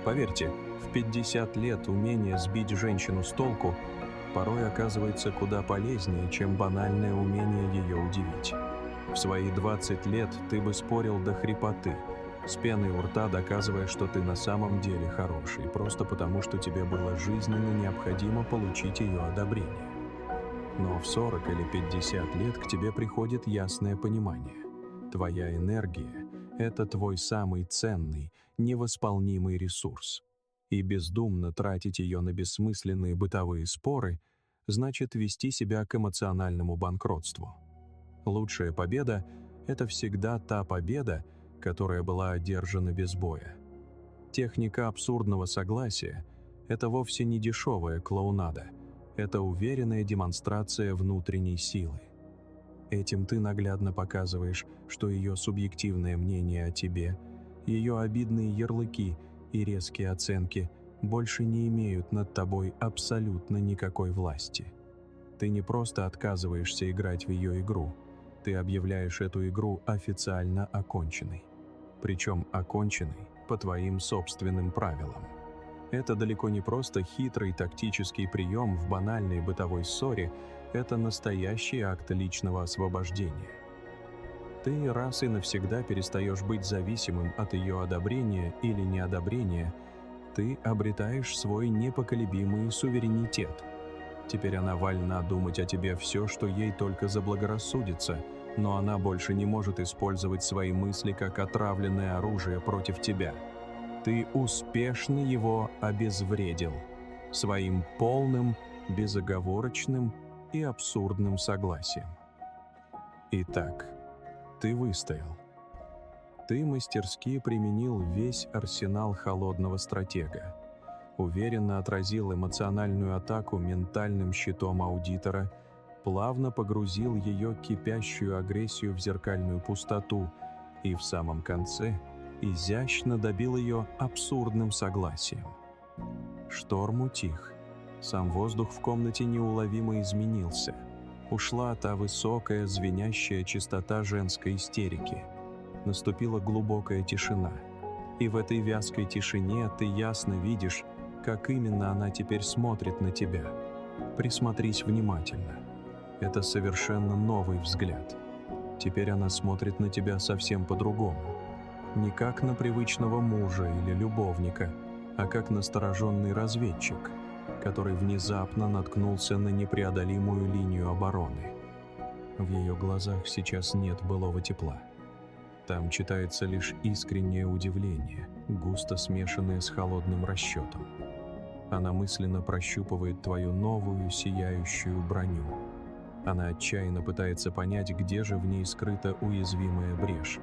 Поверьте, в 50 лет умение сбить женщину с толку порой оказывается куда полезнее, чем банальное умение ее удивить. В свои 20 лет ты бы спорил до хрипоты, с пеной у рта доказывая, что ты на самом деле хороший, просто потому, что тебе было жизненно необходимо получить ее одобрение. Но в 40 или 50 лет к тебе приходит ясное понимание. Твоя энергия — это твой самый ценный, невосполнимый ресурс. И бездумно тратить ее на бессмысленные бытовые споры значит вести себя к эмоциональному банкротству. Лучшая победа — это всегда та победа, которая была одержана без боя. Техника абсурдного согласия — это вовсе не дешевая клоунада, это уверенная демонстрация внутренней силы. Этим ты наглядно показываешь, что ее субъективное мнение о тебе, ее обидные ярлыки и резкие оценки больше не имеют над тобой абсолютно никакой власти. Ты не просто отказываешься играть в ее игру, ты объявляешь эту игру официально оконченной. Причем оконченной по твоим собственным правилам. Это далеко не просто хитрый тактический прием в банальной бытовой ссоре, это настоящий акт личного освобождения. Ты раз и навсегда перестаешь быть зависимым от ее одобрения или неодобрения, ты обретаешь свой непоколебимый суверенитет. Теперь она вольна думать о тебе все, что ей только заблагорассудится, но она больше не может использовать свои мысли как отравленное оружие против тебя. Ты успешно его обезвредил своим полным, безоговорочным и абсурдным согласием. Итак, ты выстоял. Ты мастерски применил весь арсенал холодного стратега, уверенно отразил эмоциональную атаку ментальным щитом аудитора, плавно погрузил ее кипящую агрессию в зеркальную пустоту и в самом конце изящно добил ее абсурдным согласием. Шторм утих. Сам воздух в комнате неуловимо изменился. Ушла та высокая, звенящая чистота женской истерики. Наступила глубокая тишина. И в этой вязкой тишине ты ясно видишь, как именно она теперь смотрит на тебя. Присмотрись внимательно. Это совершенно новый взгляд. Теперь она смотрит на тебя совсем по-другому. Не как на привычного мужа или любовника, а как настороженный разведчик, который внезапно наткнулся на непреодолимую линию обороны. В ее глазах сейчас нет былого тепла. Там читается лишь искреннее удивление, густо смешанное с холодным расчетом. Она мысленно прощупывает твою новую сияющую броню. Она отчаянно пытается понять, где же в ней скрыта уязвимая брешь.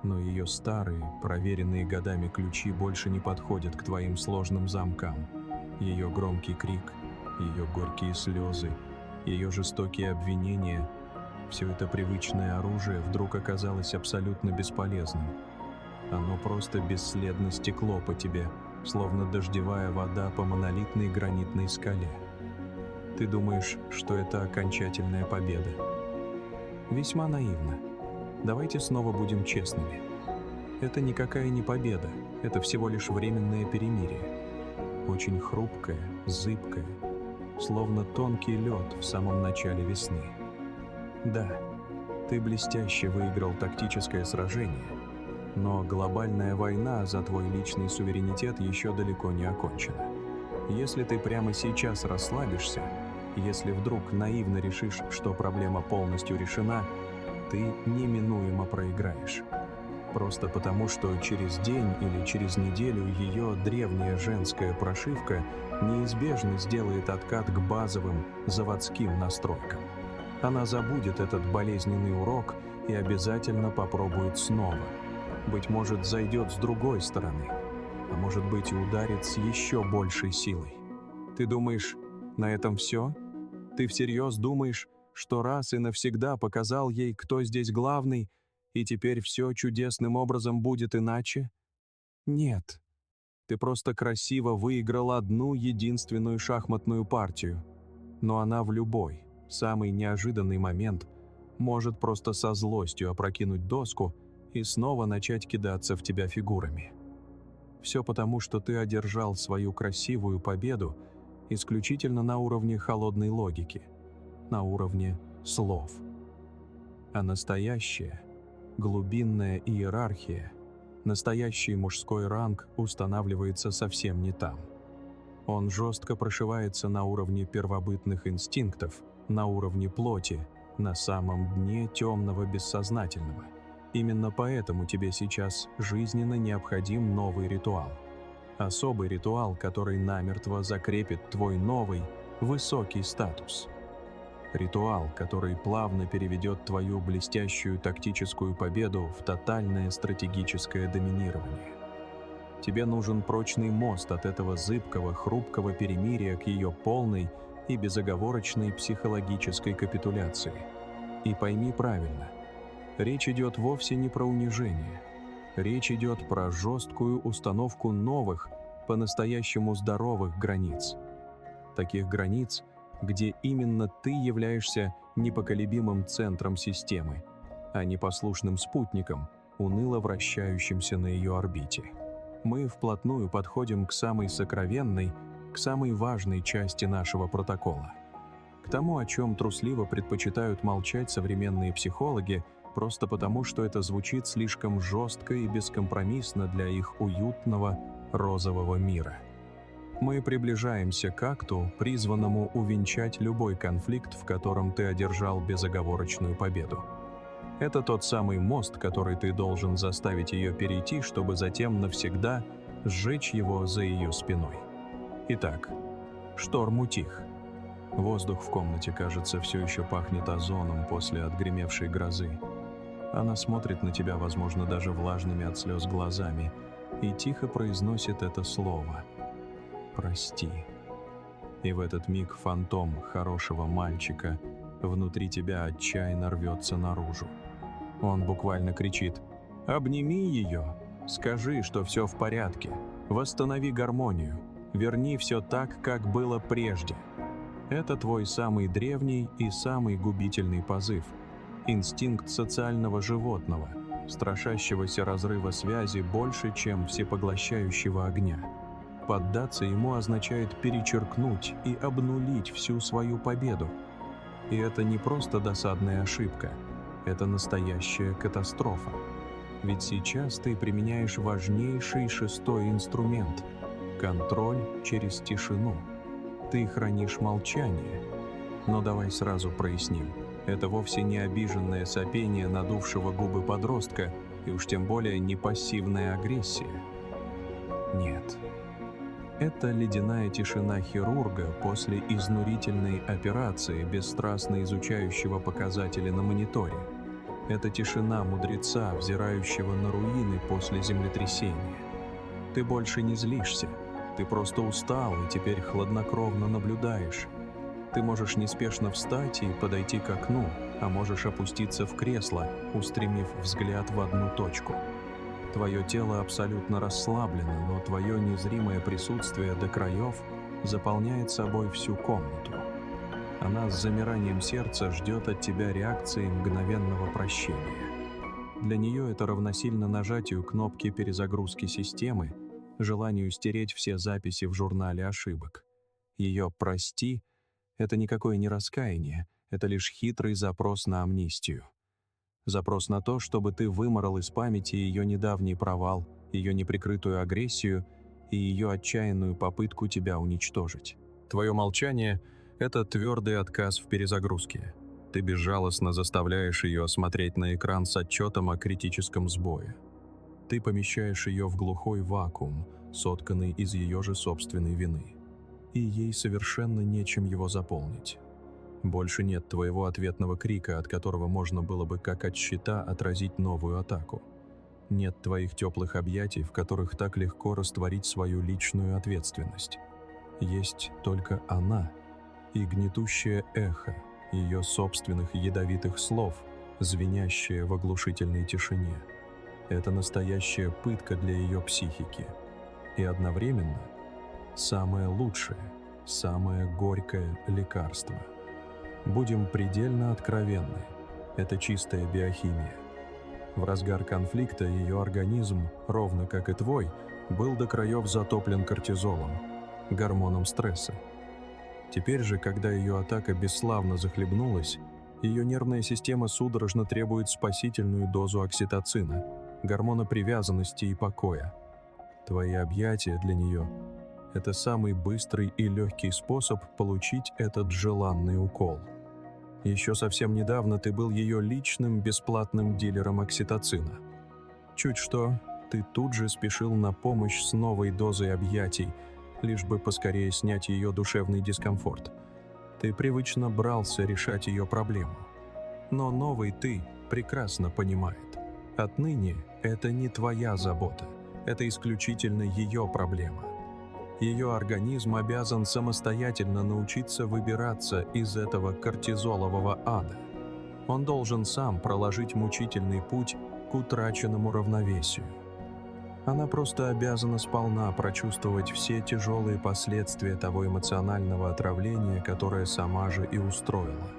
Но ее старые, проверенные годами ключи больше не подходят к твоим сложным замкам. Ее громкий крик, ее горькие слезы, ее жестокие обвинения — все это привычное оружие вдруг оказалось абсолютно бесполезным. Оно просто бесследно стекло по тебе, словно дождевая вода по монолитной гранитной скале. Ты думаешь, что это окончательная победа? Весьма наивно. Давайте снова будем честными. Это никакая не победа, это всего лишь временное перемирие. Очень хрупкое, зыбкое, словно тонкий лед в самом начале весны. Да, Ты блестяще выиграл тактическое сражение, но глобальная война за твой личный суверенитет еще далеко не окончена. Если ты прямо сейчас расслабишься, если вдруг наивно решишь, что проблема полностью решена, ты неминуемо проиграешь. Просто потому, что через день или через неделю ее древняя женская прошивка неизбежно сделает откат к базовым заводским настройкам. Она забудет этот болезненный урок и обязательно попробует снова. Быть может, зайдет с другой стороны, а может быть, и ударит с еще большей силой. Ты думаешь, на этом все? Ты всерьез думаешь, что раз и навсегда показал ей, кто здесь главный, и теперь все чудесным образом будет иначе? Нет. Ты просто красиво выиграл одну единственную шахматную партию, но она в любой, самый неожиданный момент может просто со злостью опрокинуть доску и снова начать кидаться в тебя фигурами. Все потому, что ты одержал свою красивую победу исключительно на уровне холодной логики, на уровне слов. А настоящая, глубинная иерархия, настоящий мужской ранг устанавливается совсем не там. Он жестко прошивается на уровне первобытных инстинктов, на уровне плоти, на самом дне темного бессознательного. Именно поэтому тебе сейчас жизненно необходим новый ритуал. Особый ритуал, который намертво закрепит твой новый, высокий статус. Ритуал, который плавно переведет твою блестящую тактическую победу в тотальное стратегическое доминирование. Тебе нужен прочный мост от этого зыбкого, хрупкого перемирия к ее полной и безоговорочной психологической капитуляции. И пойми правильно, речь идет вовсе не про унижение. Речь идет про жесткую установку новых, по-настоящему здоровых границ. Таких границ, где именно ты являешься непоколебимым центром системы, а не послушным спутником, уныло вращающимся на ее орбите. Мы вплотную подходим к самой сокровенной, к самой важной части нашего протокола. К тому, о чем трусливо предпочитают молчать современные психологи, просто потому, что это звучит слишком жестко и бескомпромиссно для их уютного розового мира. Мы приближаемся к акту, призванному увенчать любой конфликт, в котором ты одержал безоговорочную победу. Это тот самый мост, который ты должен заставить ее перейти, чтобы затем навсегда сжечь его за ее спиной. Итак, шторм утих. Воздух в комнате, кажется, все еще пахнет озоном после отгремевшей грозы. Она смотрит на тебя, возможно, даже влажными от слез глазами, и тихо произносит это слово «Прости». И в этот миг фантом хорошего мальчика внутри тебя отчаянно рвется наружу. Он буквально кричит: «Обними ее! Скажи, что все в порядке! Восстанови гармонию! Верни все так, как было прежде!» Это твой самый древний и самый губительный позыв. Инстинкт социального животного, страшащегося разрыва связи больше, чем всепоглощающего огня. Поддаться ему означает перечеркнуть и обнулить всю свою победу. И это не просто досадная ошибка, это настоящая катастрофа. Ведь сейчас ты применяешь важнейший шестой инструмент – контроль через тишину. Ты хранишь молчание. Но давай сразу проясним. Это вовсе не обиженное сопение надувшего губы подростка, и уж тем более не пассивная агрессия. Нет. Это ледяная тишина хирурга после изнурительной операции, бесстрастно изучающего показатели на мониторе. Это тишина мудреца, взирающего на руины после землетрясения. Ты больше не злишься. Ты просто устал и теперь хладнокровно наблюдаешь. Ты можешь неспешно встать и подойти к окну, а можешь опуститься в кресло, устремив взгляд в одну точку. Твое тело абсолютно расслаблено, но твое незримое присутствие до краев заполняет собой всю комнату. Она с замиранием сердца ждет от тебя реакции мгновенного прощения. Для нее это равносильно нажатию кнопки перезагрузки системы, желанию стереть все записи в журнале ошибок. Ее «прости» — это никакое не раскаяние, это лишь хитрый запрос на амнистию. Запрос на то, чтобы ты выморал из памяти ее недавний провал, ее неприкрытую агрессию и ее отчаянную попытку тебя уничтожить. Твое молчание — это твердый отказ в перезагрузке. Ты безжалостно заставляешь ее смотреть на экран с отчетом о критическом сбое. Ты помещаешь ее в глухой вакуум, сотканный из ее же собственной вины. И ей совершенно нечем его заполнить. Больше нет твоего ответного крика, от которого можно было бы как от щита отразить новую атаку. Нет твоих теплых объятий, в которых так легко растворить свою личную ответственность. Есть только она и гнетущее эхо ее собственных ядовитых слов, звенящее в оглушительной тишине. Это настоящая пытка для ее психики. И одновременно самое лучшее, самое горькое лекарство. Будем предельно откровенны. Это чистая биохимия. В разгар конфликта ее организм, ровно как и твой, был до краев затоплен кортизолом, гормоном стресса. Теперь же, когда ее атака бесславно захлебнулась, ее нервная система судорожно требует спасительную дозу окситоцина, гормона привязанности и покоя. Твои объятия для нее – это самый быстрый и легкий способ получить этот желанный укол. Еще совсем недавно ты был ее личным бесплатным дилером окситоцина. Чуть что, ты тут же спешил на помощь с новой дозой объятий, лишь бы поскорее снять ее душевный дискомфорт. Ты привычно брался решать ее проблему. Но новый ты прекрасно понимает. Отныне это не твоя забота, это исключительно ее проблема. Ее организм обязан самостоятельно научиться выбираться из этого кортизолового ада. Он должен сам проложить мучительный путь к утраченному равновесию. Она просто обязана сполна прочувствовать все тяжелые последствия того эмоционального отравления, которое сама же и устроила.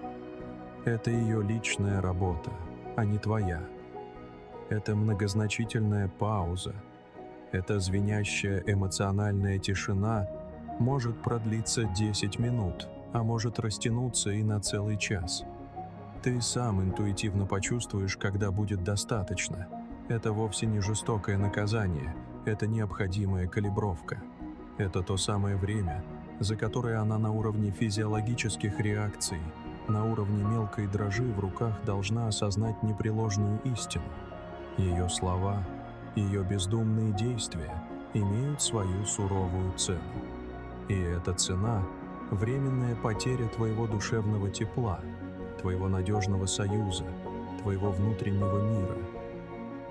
Это ее личная работа, а не твоя. Это многозначительная пауза. Эта звенящая эмоциональная тишина может продлиться 10 минут, а может растянуться и на целый час. Ты сам интуитивно почувствуешь, когда будет достаточно. Это вовсе не жестокое наказание, это необходимая калибровка. Это то самое время, за которое она на уровне физиологических реакций, на уровне мелкой дрожи в руках должна осознать непреложную истину. Ее слова, ее бездумные действия имеют свою суровую цену. И эта цена – временная потеря твоего душевного тепла, твоего надежного союза, твоего внутреннего мира.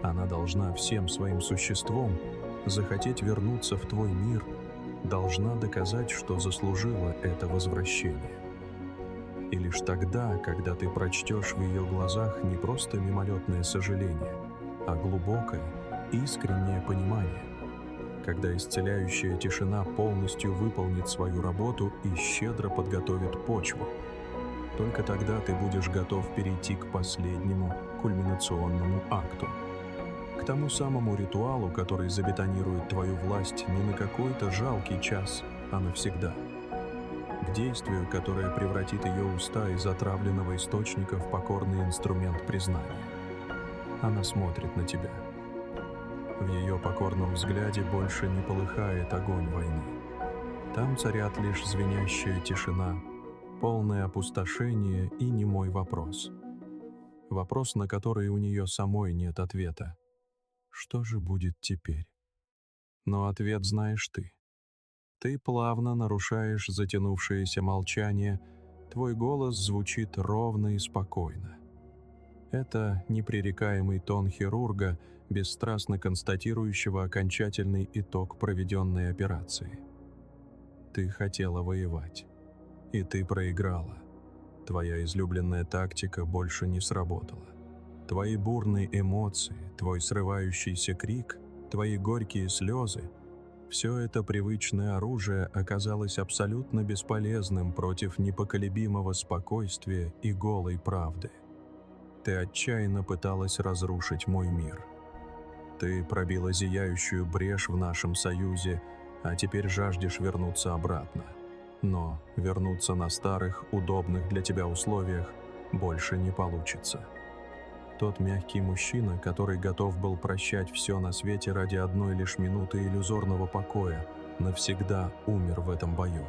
Она должна всем своим существом захотеть вернуться в твой мир, должна доказать, что заслужила это возвращение. И лишь тогда, когда ты прочтешь в ее глазах не просто мимолетное сожаление, а глубокое, искреннее понимание, когда исцеляющая тишина полностью выполнит свою работу и щедро подготовит почву, только тогда ты будешь готов перейти к последнему кульминационному акту, к тому самому ритуалу, который забетонирует твою власть не на какой-то жалкий час, а навсегда, к действию, которое превратит ее уста из отравленного источника в покорный инструмент признания. Она смотрит на тебя. В ее покорном взгляде больше не полыхает огонь войны. Там царят лишь звенящая тишина, полное опустошение и немой вопрос. Вопрос, на который у нее самой нет ответа. Что же будет теперь? Но ответ знаешь ты. Ты плавно нарушаешь затянувшееся молчание, твой голос звучит ровно и спокойно. Это непререкаемый тон хирурга, бесстрастно констатирующего окончательный итог проведенной операции. Ты хотела воевать, и ты проиграла. Твоя излюбленная тактика больше не сработала. Твои бурные эмоции, твой срывающийся крик, твои горькие слезы – все это привычное оружие оказалось абсолютно бесполезным против непоколебимого спокойствия и голой правды. Ты отчаянно пыталась разрушить мой мир. Ты пробила зияющую брешь в нашем союзе, а теперь жаждешь вернуться обратно. Но вернуться на старых, удобных для тебя условиях больше не получится. Тот мягкий мужчина, который готов был прощать все на свете ради одной лишь минуты иллюзорного покоя, навсегда умер в этом бою.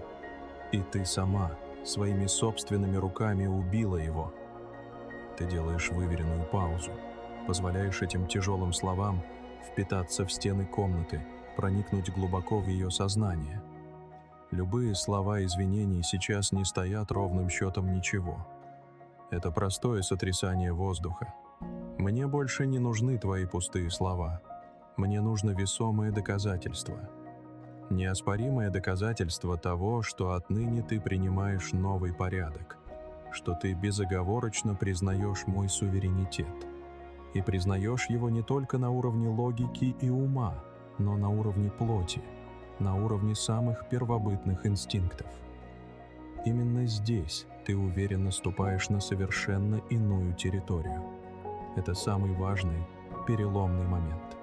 И ты сама своими собственными руками убила его. Ты делаешь выверенную паузу, позволяешь этим тяжелым словам впитаться в стены комнаты, проникнуть глубоко в ее сознание. Любые слова извинений сейчас не стоят ровным счетом ничего. Это простое сотрясание воздуха. Мне больше не нужны твои пустые слова. Мне нужно весомое доказательство. Неоспоримое доказательство того, что отныне ты принимаешь новый порядок, что ты безоговорочно признаешь мой суверенитет. И признаешь его не только на уровне логики и ума, но на уровне плоти, на уровне самых первобытных инстинктов. Именно здесь ты уверенно ступаешь на совершенно иную территорию. Это самый важный, переломный момент.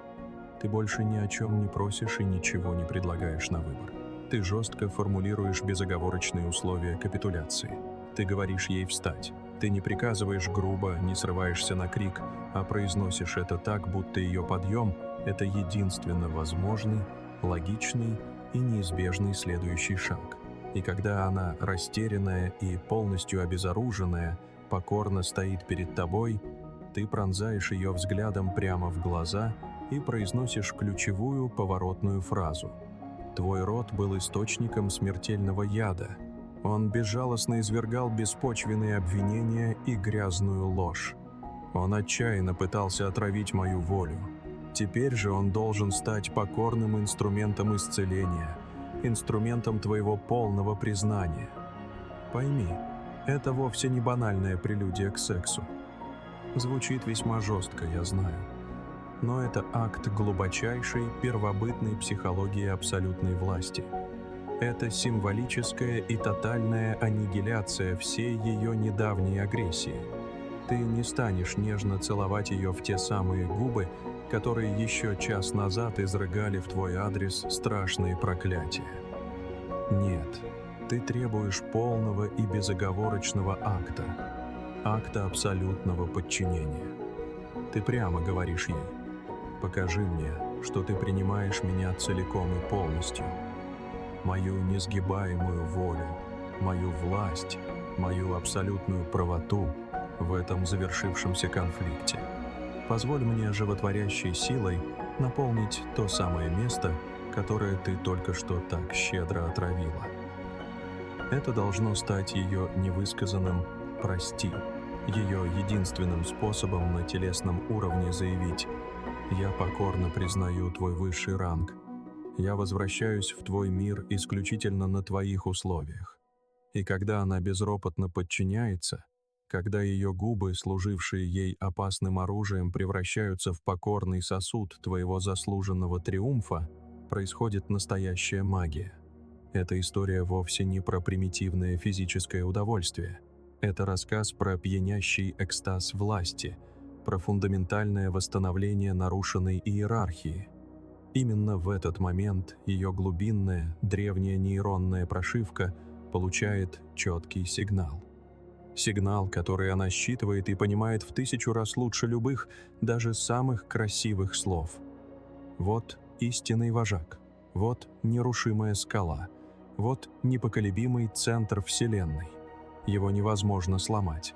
Ты больше ни о чем не просишь и ничего не предлагаешь на выбор. Ты жестко формулируешь безоговорочные условия капитуляции. Ты говоришь ей встать. Ты не приказываешь грубо, не срываешься на крик, а произносишь это так, будто ее подъем – это единственно возможный, логичный и неизбежный следующий шаг. И когда она, растерянная и полностью обезоруженная, покорно стоит перед тобой, ты пронзаешь ее взглядом прямо в глаза и произносишь ключевую поворотную фразу. Твой рот был источником смертельного яда. Он безжалостно извергал беспочвенные обвинения и грязную ложь. Он отчаянно пытался отравить мою волю. Теперь же он должен стать покорным инструментом исцеления, инструментом твоего полного признания. Пойми, это вовсе не банальная прелюдия к сексу. Звучит весьма жестко, я знаю. Но это акт глубочайшей первобытной психологии абсолютной власти. Это символическая и тотальная аннигиляция всей ее недавней агрессии. Ты не станешь нежно целовать ее в те самые губы, которые еще час назад изрыгали в твой адрес страшные проклятия. Нет, ты требуешь полного и безоговорочного акта абсолютного подчинения. Ты прямо говоришь ей: «Покажи мне, что ты принимаешь меня целиком и полностью, мою несгибаемую волю, мою власть, мою абсолютную правоту в этом завершившемся конфликте. Позволь мне животворящей силой наполнить то самое место, которое ты только что так щедро отравила». Это должно стать ее невысказанным «прости», ее единственным способом на телесном уровне заявить: «Я покорно признаю твой высший ранг. Я возвращаюсь в твой мир исключительно на твоих условиях». И когда она безропотно подчиняется, когда ее губы, служившие ей опасным оружием, превращаются в покорный сосуд твоего заслуженного триумфа, происходит настоящая магия. Эта история вовсе не про примитивное физическое удовольствие. Это рассказ про пьянящий экстаз власти, про фундаментальное восстановление нарушенной иерархии. Именно в этот момент ее глубинная, древняя нейронная прошивка получает четкий сигнал. Сигнал, который она считывает и понимает в 1000 раз лучше любых, даже самых красивых слов. Вот истинный вожак, вот нерушимая скала, вот непоколебимый центр Вселенной. Его невозможно сломать,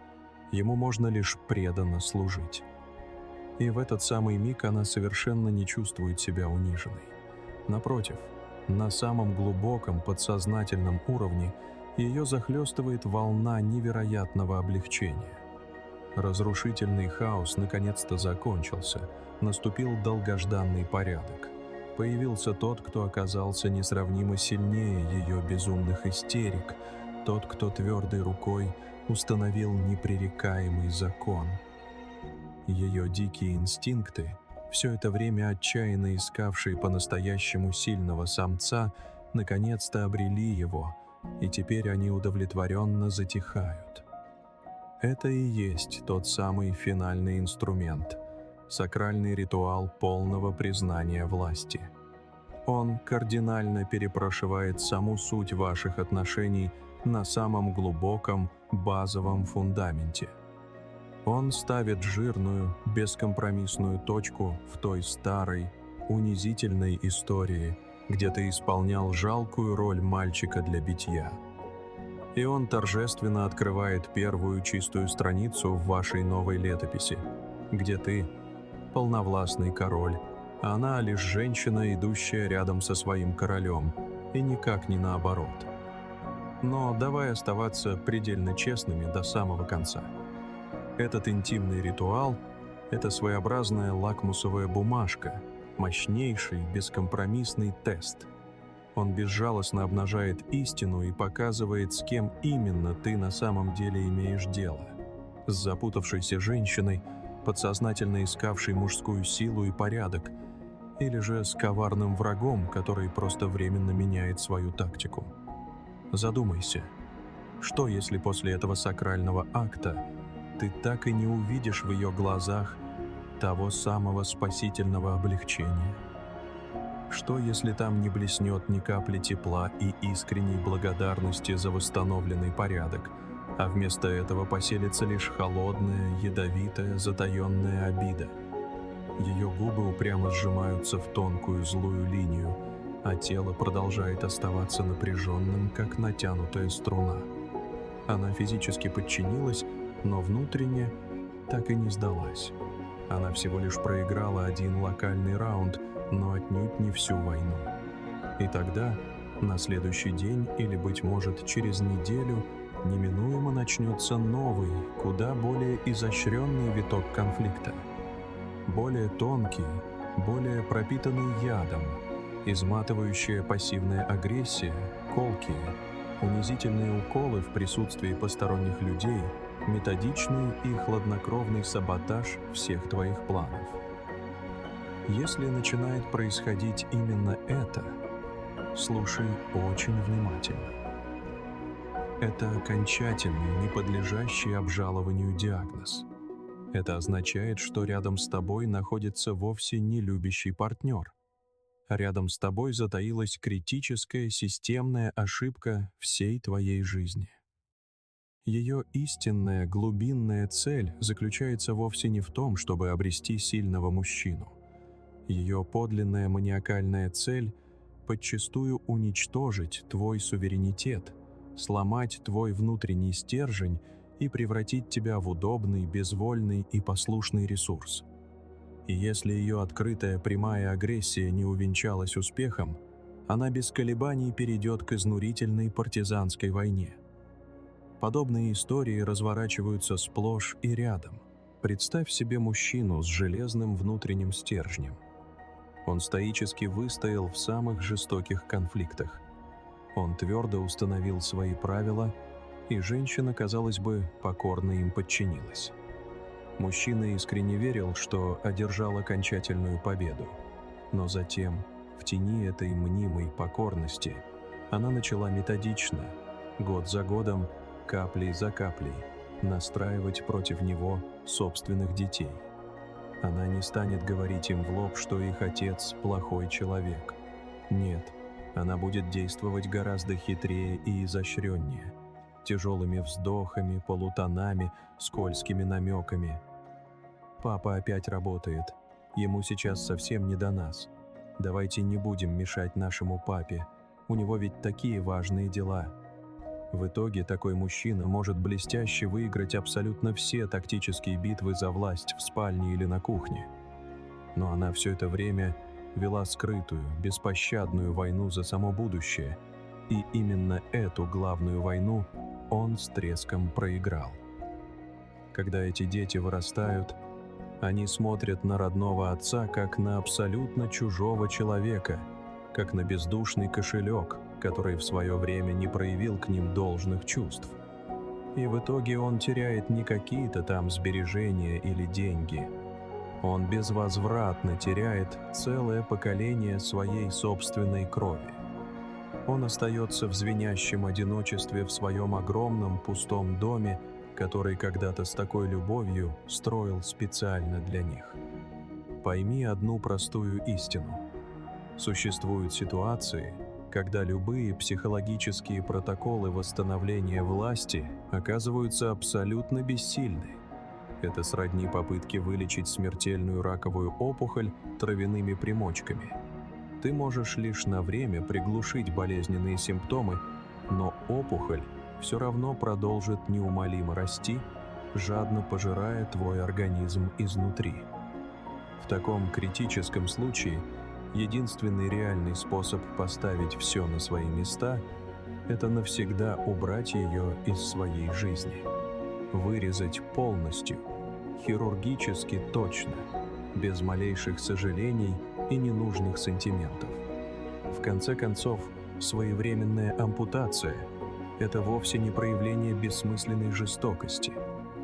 ему можно лишь преданно служить. И в этот самый миг она совершенно не чувствует себя униженной. Напротив, на самом глубоком подсознательном уровне ее захлестывает волна невероятного облегчения. Разрушительный хаос наконец-то закончился, наступил долгожданный порядок. Появился тот, кто оказался несравнимо сильнее ее безумных истерик, тот, кто твердой рукой установил непререкаемый закон. Ее дикие инстинкты, все это время отчаянно искавшие по-настоящему сильного самца, наконец-то обрели его, и теперь они удовлетворенно затихают. Это и есть тот самый финальный инструмент, сакральный ритуал полного признания власти. Он кардинально перепрошивает саму суть ваших отношений на самом глубоком, базовом фундаменте. Он ставит жирную, бескомпромиссную точку в той старой, унизительной истории, где ты исполнял жалкую роль мальчика для битья. И он торжественно открывает первую чистую страницу в вашей новой летописи, где ты – полновластный король, а она лишь женщина, идущая рядом со своим королем, и никак не наоборот. Но давай оставаться предельно честными до самого конца. Этот интимный ритуал – это своеобразная лакмусовая бумажка, мощнейший бескомпромиссный тест. Он безжалостно обнажает истину и показывает, с кем именно ты на самом деле имеешь дело. С запутавшейся женщиной, подсознательно искавшей мужскую силу и порядок, или же с коварным врагом, который просто временно меняет свою тактику. Задумайся, что если после этого сакрального акта ты так и не увидишь в ее глазах того самого спасительного облегчения? Что если там не блеснет ни капли тепла и искренней благодарности за восстановленный порядок, а вместо этого поселится лишь холодная, ядовитая, затаенная обида? Ее губы упрямо сжимаются в тонкую злую линию, а тело продолжает оставаться напряженным, как натянутая струна. Она физически подчинилась, но внутренне так и не сдалась. Она всего лишь проиграла один локальный раунд, но отнюдь не всю войну. И тогда, на следующий день или, быть может, через неделю, неминуемо начнется новый, куда более изощренный виток конфликта. Более тонкий, более пропитанный ядом, изматывающая пассивная агрессия, колкие, унизительные уколы в присутствии посторонних людей, методичный и хладнокровный саботаж всех твоих планов. Если начинает происходить именно это, слушай очень внимательно. Это окончательный, не подлежащий обжалованию диагноз. Это означает, что рядом с тобой находится вовсе не любящий партнер. Рядом с тобой затаилась критическая системная ошибка всей твоей жизни. Ее истинная глубинная цель заключается вовсе не в том, чтобы обрести сильного мужчину. Ее подлинная маниакальная цель – подчистую уничтожить твой суверенитет, сломать твой внутренний стержень и превратить тебя в удобный, безвольный и послушный ресурс. И если ее открытая прямая агрессия не увенчалась успехом, она без колебаний перейдет к изнурительной партизанской войне. Подобные истории разворачиваются сплошь и рядом. Представь себе мужчину с железным внутренним стержнем. Он стоически выстоял в самых жестоких конфликтах. Он твердо установил свои правила, и женщина, казалось бы, покорно им подчинилась. Мужчина искренне верил, что одержал окончательную победу. Но затем, в тени этой мнимой покорности, она начала методично, год за годом, каплей за каплей, настраивать против него собственных детей. Она не станет говорить им в лоб, что их отец – плохой человек. Нет, она будет действовать гораздо хитрее и изощреннее, тяжелыми вздохами, полутонами, скользкими намеками. «Папа опять работает. Ему сейчас совсем не до нас. Давайте не будем мешать нашему папе. У него ведь такие важные дела». В итоге такой мужчина может блестяще выиграть абсолютно все тактические битвы за власть в спальне или на кухне. Но она все это время вела скрытую, беспощадную войну за само будущее, и именно эту главную войну он с треском проиграл. Когда эти дети вырастают, они смотрят на родного отца как на абсолютно чужого человека, как на бездушный кошелек, который в свое время не проявил к ним должных чувств. И в итоге он теряет не какие-то там сбережения или деньги. Он безвозвратно теряет целое поколение своей собственной крови. Он остается в звенящем одиночестве в своем огромном пустом доме, который когда-то с такой любовью строил специально для них. Пойми одну простую истину. Существуют ситуации, когда любые психологические протоколы восстановления власти оказываются абсолютно бессильны. Это сродни попытке вылечить смертельную раковую опухоль травяными примочками. Ты можешь лишь на время приглушить болезненные симптомы, но опухоль все равно продолжит неумолимо расти, жадно пожирая твой организм изнутри. В таком критическом случае единственный реальный способ поставить все на свои места – это навсегда убрать ее из своей жизни. Вырезать полностью, хирургически точно, без малейших сожалений и ненужных сантиментов. В конце концов, своевременная ампутация – это вовсе не проявление бессмысленной жестокости.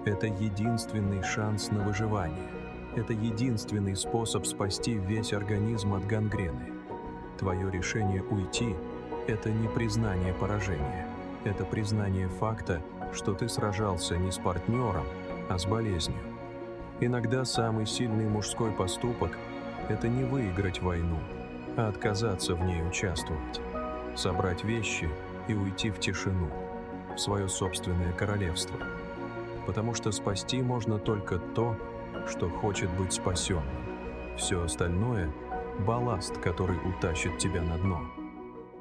Это единственный шанс на выживание. Это единственный способ спасти весь организм от гангрены. Твое решение уйти – это не признание поражения. Это признание факта, что ты сражался не с партнером, а с болезнью. Иногда самый сильный мужской поступок – это не выиграть войну, а отказаться в ней участвовать, собрать вещи и уйти в тишину, в свое собственное королевство. Потому что спасти можно только то, что хочет быть спасенным. Все остальное – балласт, который утащит тебя на дно.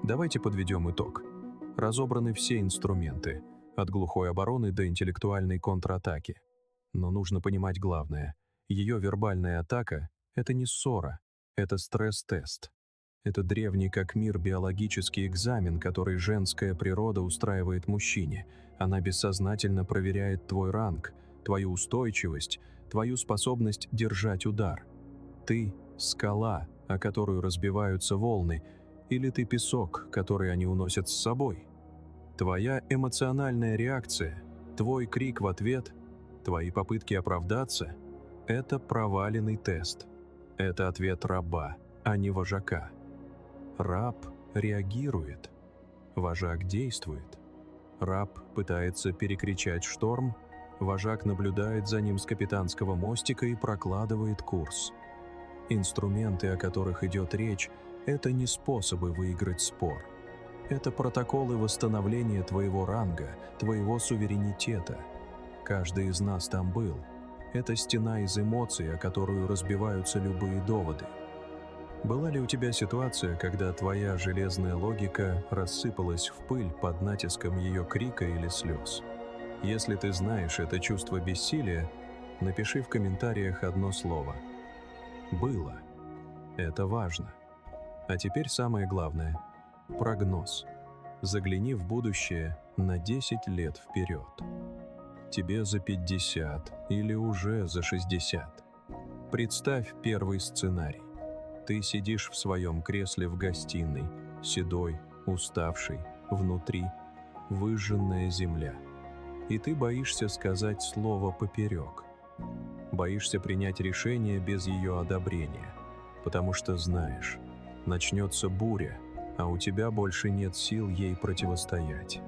Давайте подведем итог. Разобраны все инструменты, от глухой обороны до интеллектуальной контратаки. Но нужно понимать главное. Ее вербальная атака – это не ссора, это стресс-тест. Это древний как мир биологический экзамен, который женская природа устраивает мужчине. Она бессознательно проверяет твой ранг, твою устойчивость, твою способность держать удар. Ты – скала, о которую разбиваются волны, или ты песок, который они уносят с собой. Твоя эмоциональная реакция, твой крик в ответ, твои попытки оправдаться – это проваленный тест. Это ответ раба, а не вожака. Раб реагирует, вожак действует. Раб пытается перекричать шторм, вожак наблюдает за ним с капитанского мостика и прокладывает курс. Инструменты, о которых идет речь, это не способы выиграть спор. Это протоколы восстановления твоего ранга, твоего суверенитета. Каждый из нас там был. Это стена из эмоций, о которую разбиваются любые доводы. Была ли у тебя ситуация, когда твоя железная логика рассыпалась в пыль под натиском ее крика или слез? Если ты знаешь это чувство бессилия, напиши в комментариях одно слово. Было. Это важно. А теперь самое главное – прогноз. Загляни в будущее на 10 лет вперед. Тебе за 50 или уже за 60. Представь первый сценарий. Ты сидишь в своем кресле в гостиной, седой, уставший, внутри выжженная земля. И ты боишься сказать слово поперек. Боишься принять решение без ее одобрения, потому что знаешь, начнется буря, а у тебя больше нет сил ей противостоять.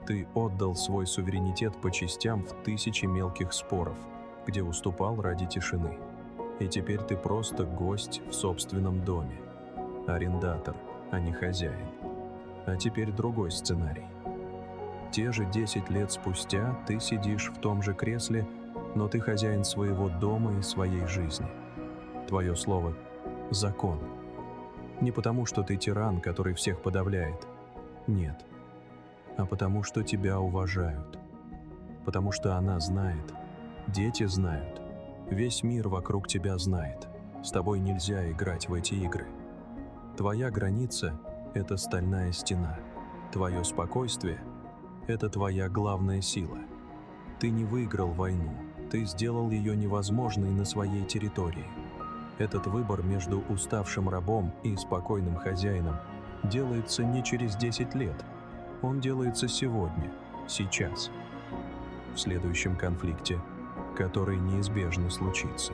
Ты отдал свой суверенитет по частям в тысячи мелких споров, где уступал ради тишины. И теперь ты просто гость в собственном доме. Арендатор, а не хозяин. А теперь другой сценарий. Те же 10 лет спустя ты сидишь в том же кресле, но ты хозяин своего дома и своей жизни. Твое слово – закон. Не потому, что ты тиран, который всех подавляет. Нет. А потому, что тебя уважают. Потому что она знает. Дети знают. Весь мир вокруг тебя знает. С тобой нельзя играть в эти игры. Твоя граница – это стальная стена. Твое спокойствие – это твоя главная сила. Ты не выиграл войну. Ты сделал ее невозможной на своей территории. Этот выбор между уставшим рабом и спокойным хозяином делается не через 10 лет. Он делается сегодня, сейчас, в следующем конфликте, который неизбежно случится.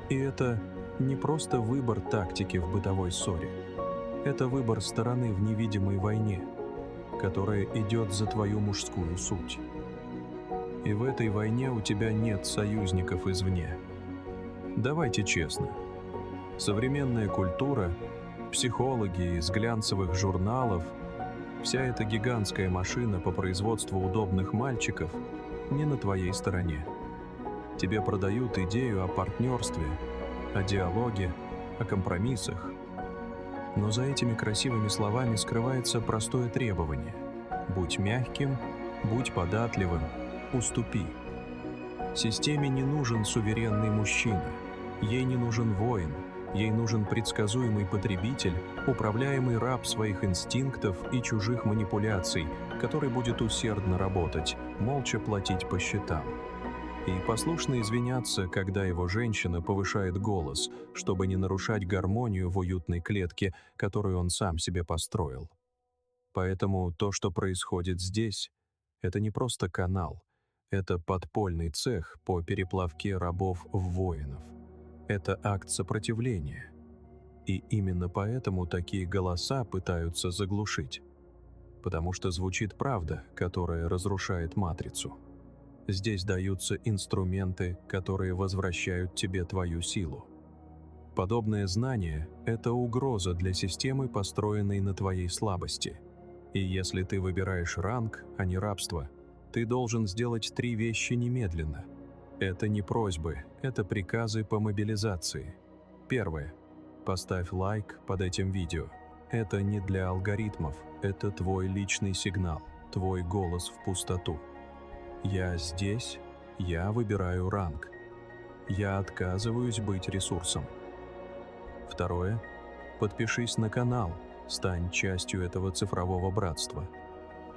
И это не просто выбор тактики в бытовой ссоре. Это выбор стороны в невидимой войне, которая идет за твою мужскую суть. И в этой войне у тебя нет союзников извне. Давайте честно. Современная культура, психологи из глянцевых журналов, вся эта гигантская машина по производству удобных мальчиков не на твоей стороне. Тебе продают идею о партнерстве, о диалоге, о компромиссах. Но за этими красивыми словами скрывается простое требование: будь мягким, будь податливым, уступи. Системе не нужен суверенный мужчина, ей не нужен воин, ей нужен предсказуемый потребитель, управляемый раб своих инстинктов и чужих манипуляций, который будет усердно работать, молча платить по счетам. И послушно извиняться, когда его женщина повышает голос, чтобы не нарушать гармонию в уютной клетке, которую он сам себе построил. Поэтому то, что происходит здесь, это не просто канал, это подпольный цех по переплавке рабов в воинов. Это акт сопротивления. И именно поэтому такие голоса пытаются заглушить. Потому что звучит правда, которая разрушает матрицу. Здесь даются инструменты, которые возвращают тебе твою силу. Подобное знание – это угроза для системы, построенной на твоей слабости. И если ты выбираешь ранг, а не рабство, ты должен сделать 3 вещи немедленно. Это не просьбы, это приказы по мобилизации. Первое. Поставь лайк под этим видео. Это не для алгоритмов, это твой личный сигнал, твой голос в пустоту. Я здесь, я выбираю ранг. Я отказываюсь быть ресурсом. Второе. Подпишись на канал, стань частью этого цифрового братства.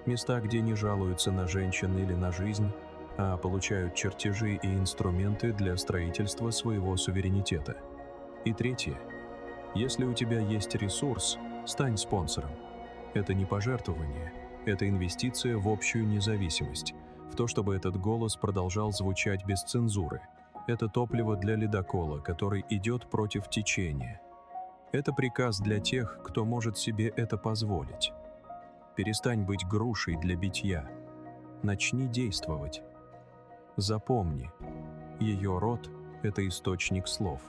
Места, где не жалуются на женщин или на жизнь, а получают чертежи и инструменты для строительства своего суверенитета. И третье. Если у тебя есть ресурс, стань спонсором. Это не пожертвование, это инвестиция в общую независимость, в то, чтобы этот голос продолжал звучать без цензуры. Это топливо для ледокола, который идет против течения. Это приказ для тех, кто может себе это позволить. Перестань быть грушей для битья. Начни действовать. Запомни, ее рот – это источник слов.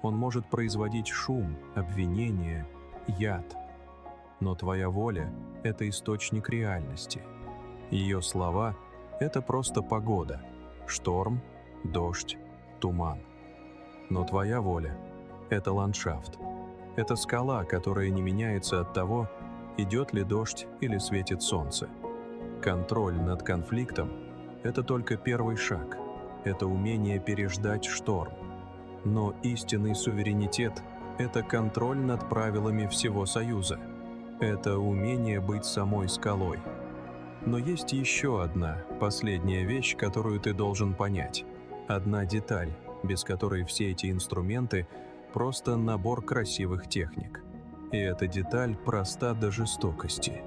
Он может производить шум, обвинение, яд. Но твоя воля – это источник реальности. Ее слова – это просто погода, шторм, дождь, туман. Но твоя воля – это ландшафт. Это скала, которая не меняется от того, идет ли дождь или светит солнце. Контроль над конфликтом – это только первый шаг. Это умение переждать шторм. Но истинный суверенитет – это контроль над правилами всего Союза. Это умение быть самой скалой. Но есть еще одна, последняя вещь, которую ты должен понять. Одна деталь, без которой все эти инструменты – просто набор красивых техник. И эта деталь проста до жестокости.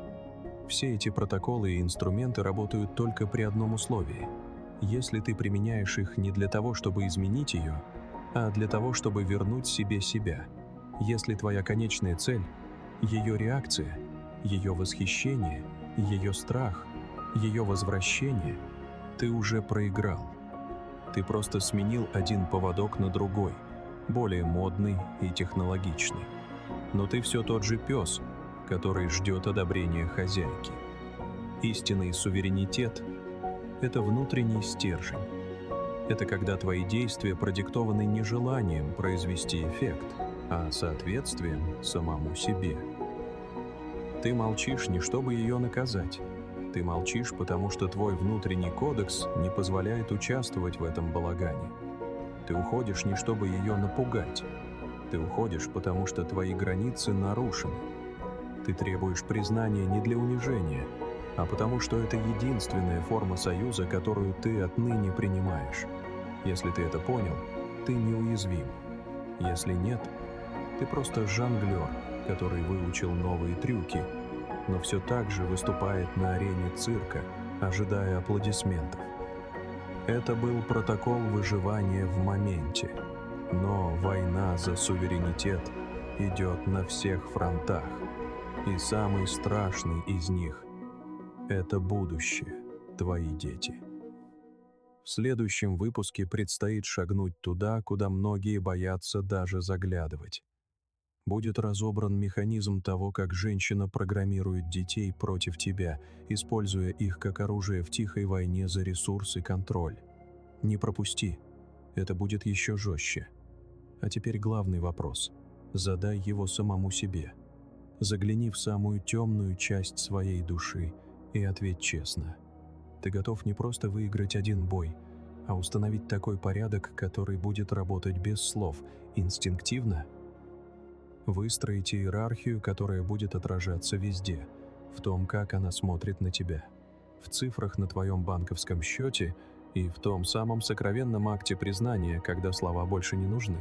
Все эти протоколы и инструменты работают только при одном условии. Если ты применяешь их не для того, чтобы изменить ее, а для того, чтобы вернуть себе себя. Если твоя конечная цель – ее реакция, ее восхищение, ее страх, ее возвращение, ты уже проиграл. Ты просто сменил один поводок на другой, более модный и технологичный. Но ты все тот же пес, который ждет одобрения хозяйки. Истинный суверенитет – это внутренний стержень. Это когда твои действия продиктованы не желанием произвести эффект, а соответствием самому себе. Ты молчишь не чтобы ее наказать. Ты молчишь, потому что твой внутренний кодекс не позволяет участвовать в этом балагане. Ты уходишь не чтобы ее напугать. Ты уходишь, потому что твои границы нарушены. Ты требуешь признания не для унижения, а потому что это единственная форма союза, которую ты отныне принимаешь. Если ты это понял, ты неуязвим. Если нет, ты просто жонглер, который выучил новые трюки, но все так же выступает на арене цирка, ожидая аплодисментов. Это был протокол выживания в моменте, но война за суверенитет идет на всех фронтах, и самый страшный из них – это будущее, твои дети. В следующем выпуске предстоит шагнуть туда, куда многие боятся даже заглядывать. Будет разобран механизм того, как женщина программирует детей против тебя, используя их как оружие в тихой войне за ресурс и контроль. Не пропусти. Это будет еще жестче. А теперь главный вопрос. Задай его самому себе. Загляни в самую темную часть своей души и ответь честно. Ты готов не просто выиграть один бой, а установить такой порядок, который будет работать без слов, инстинктивно? Выстроить иерархию, которая будет отражаться везде, в том, как она смотрит на тебя, в цифрах на твоем банковском счете и в том самом сокровенном акте признания, когда слова больше не нужны.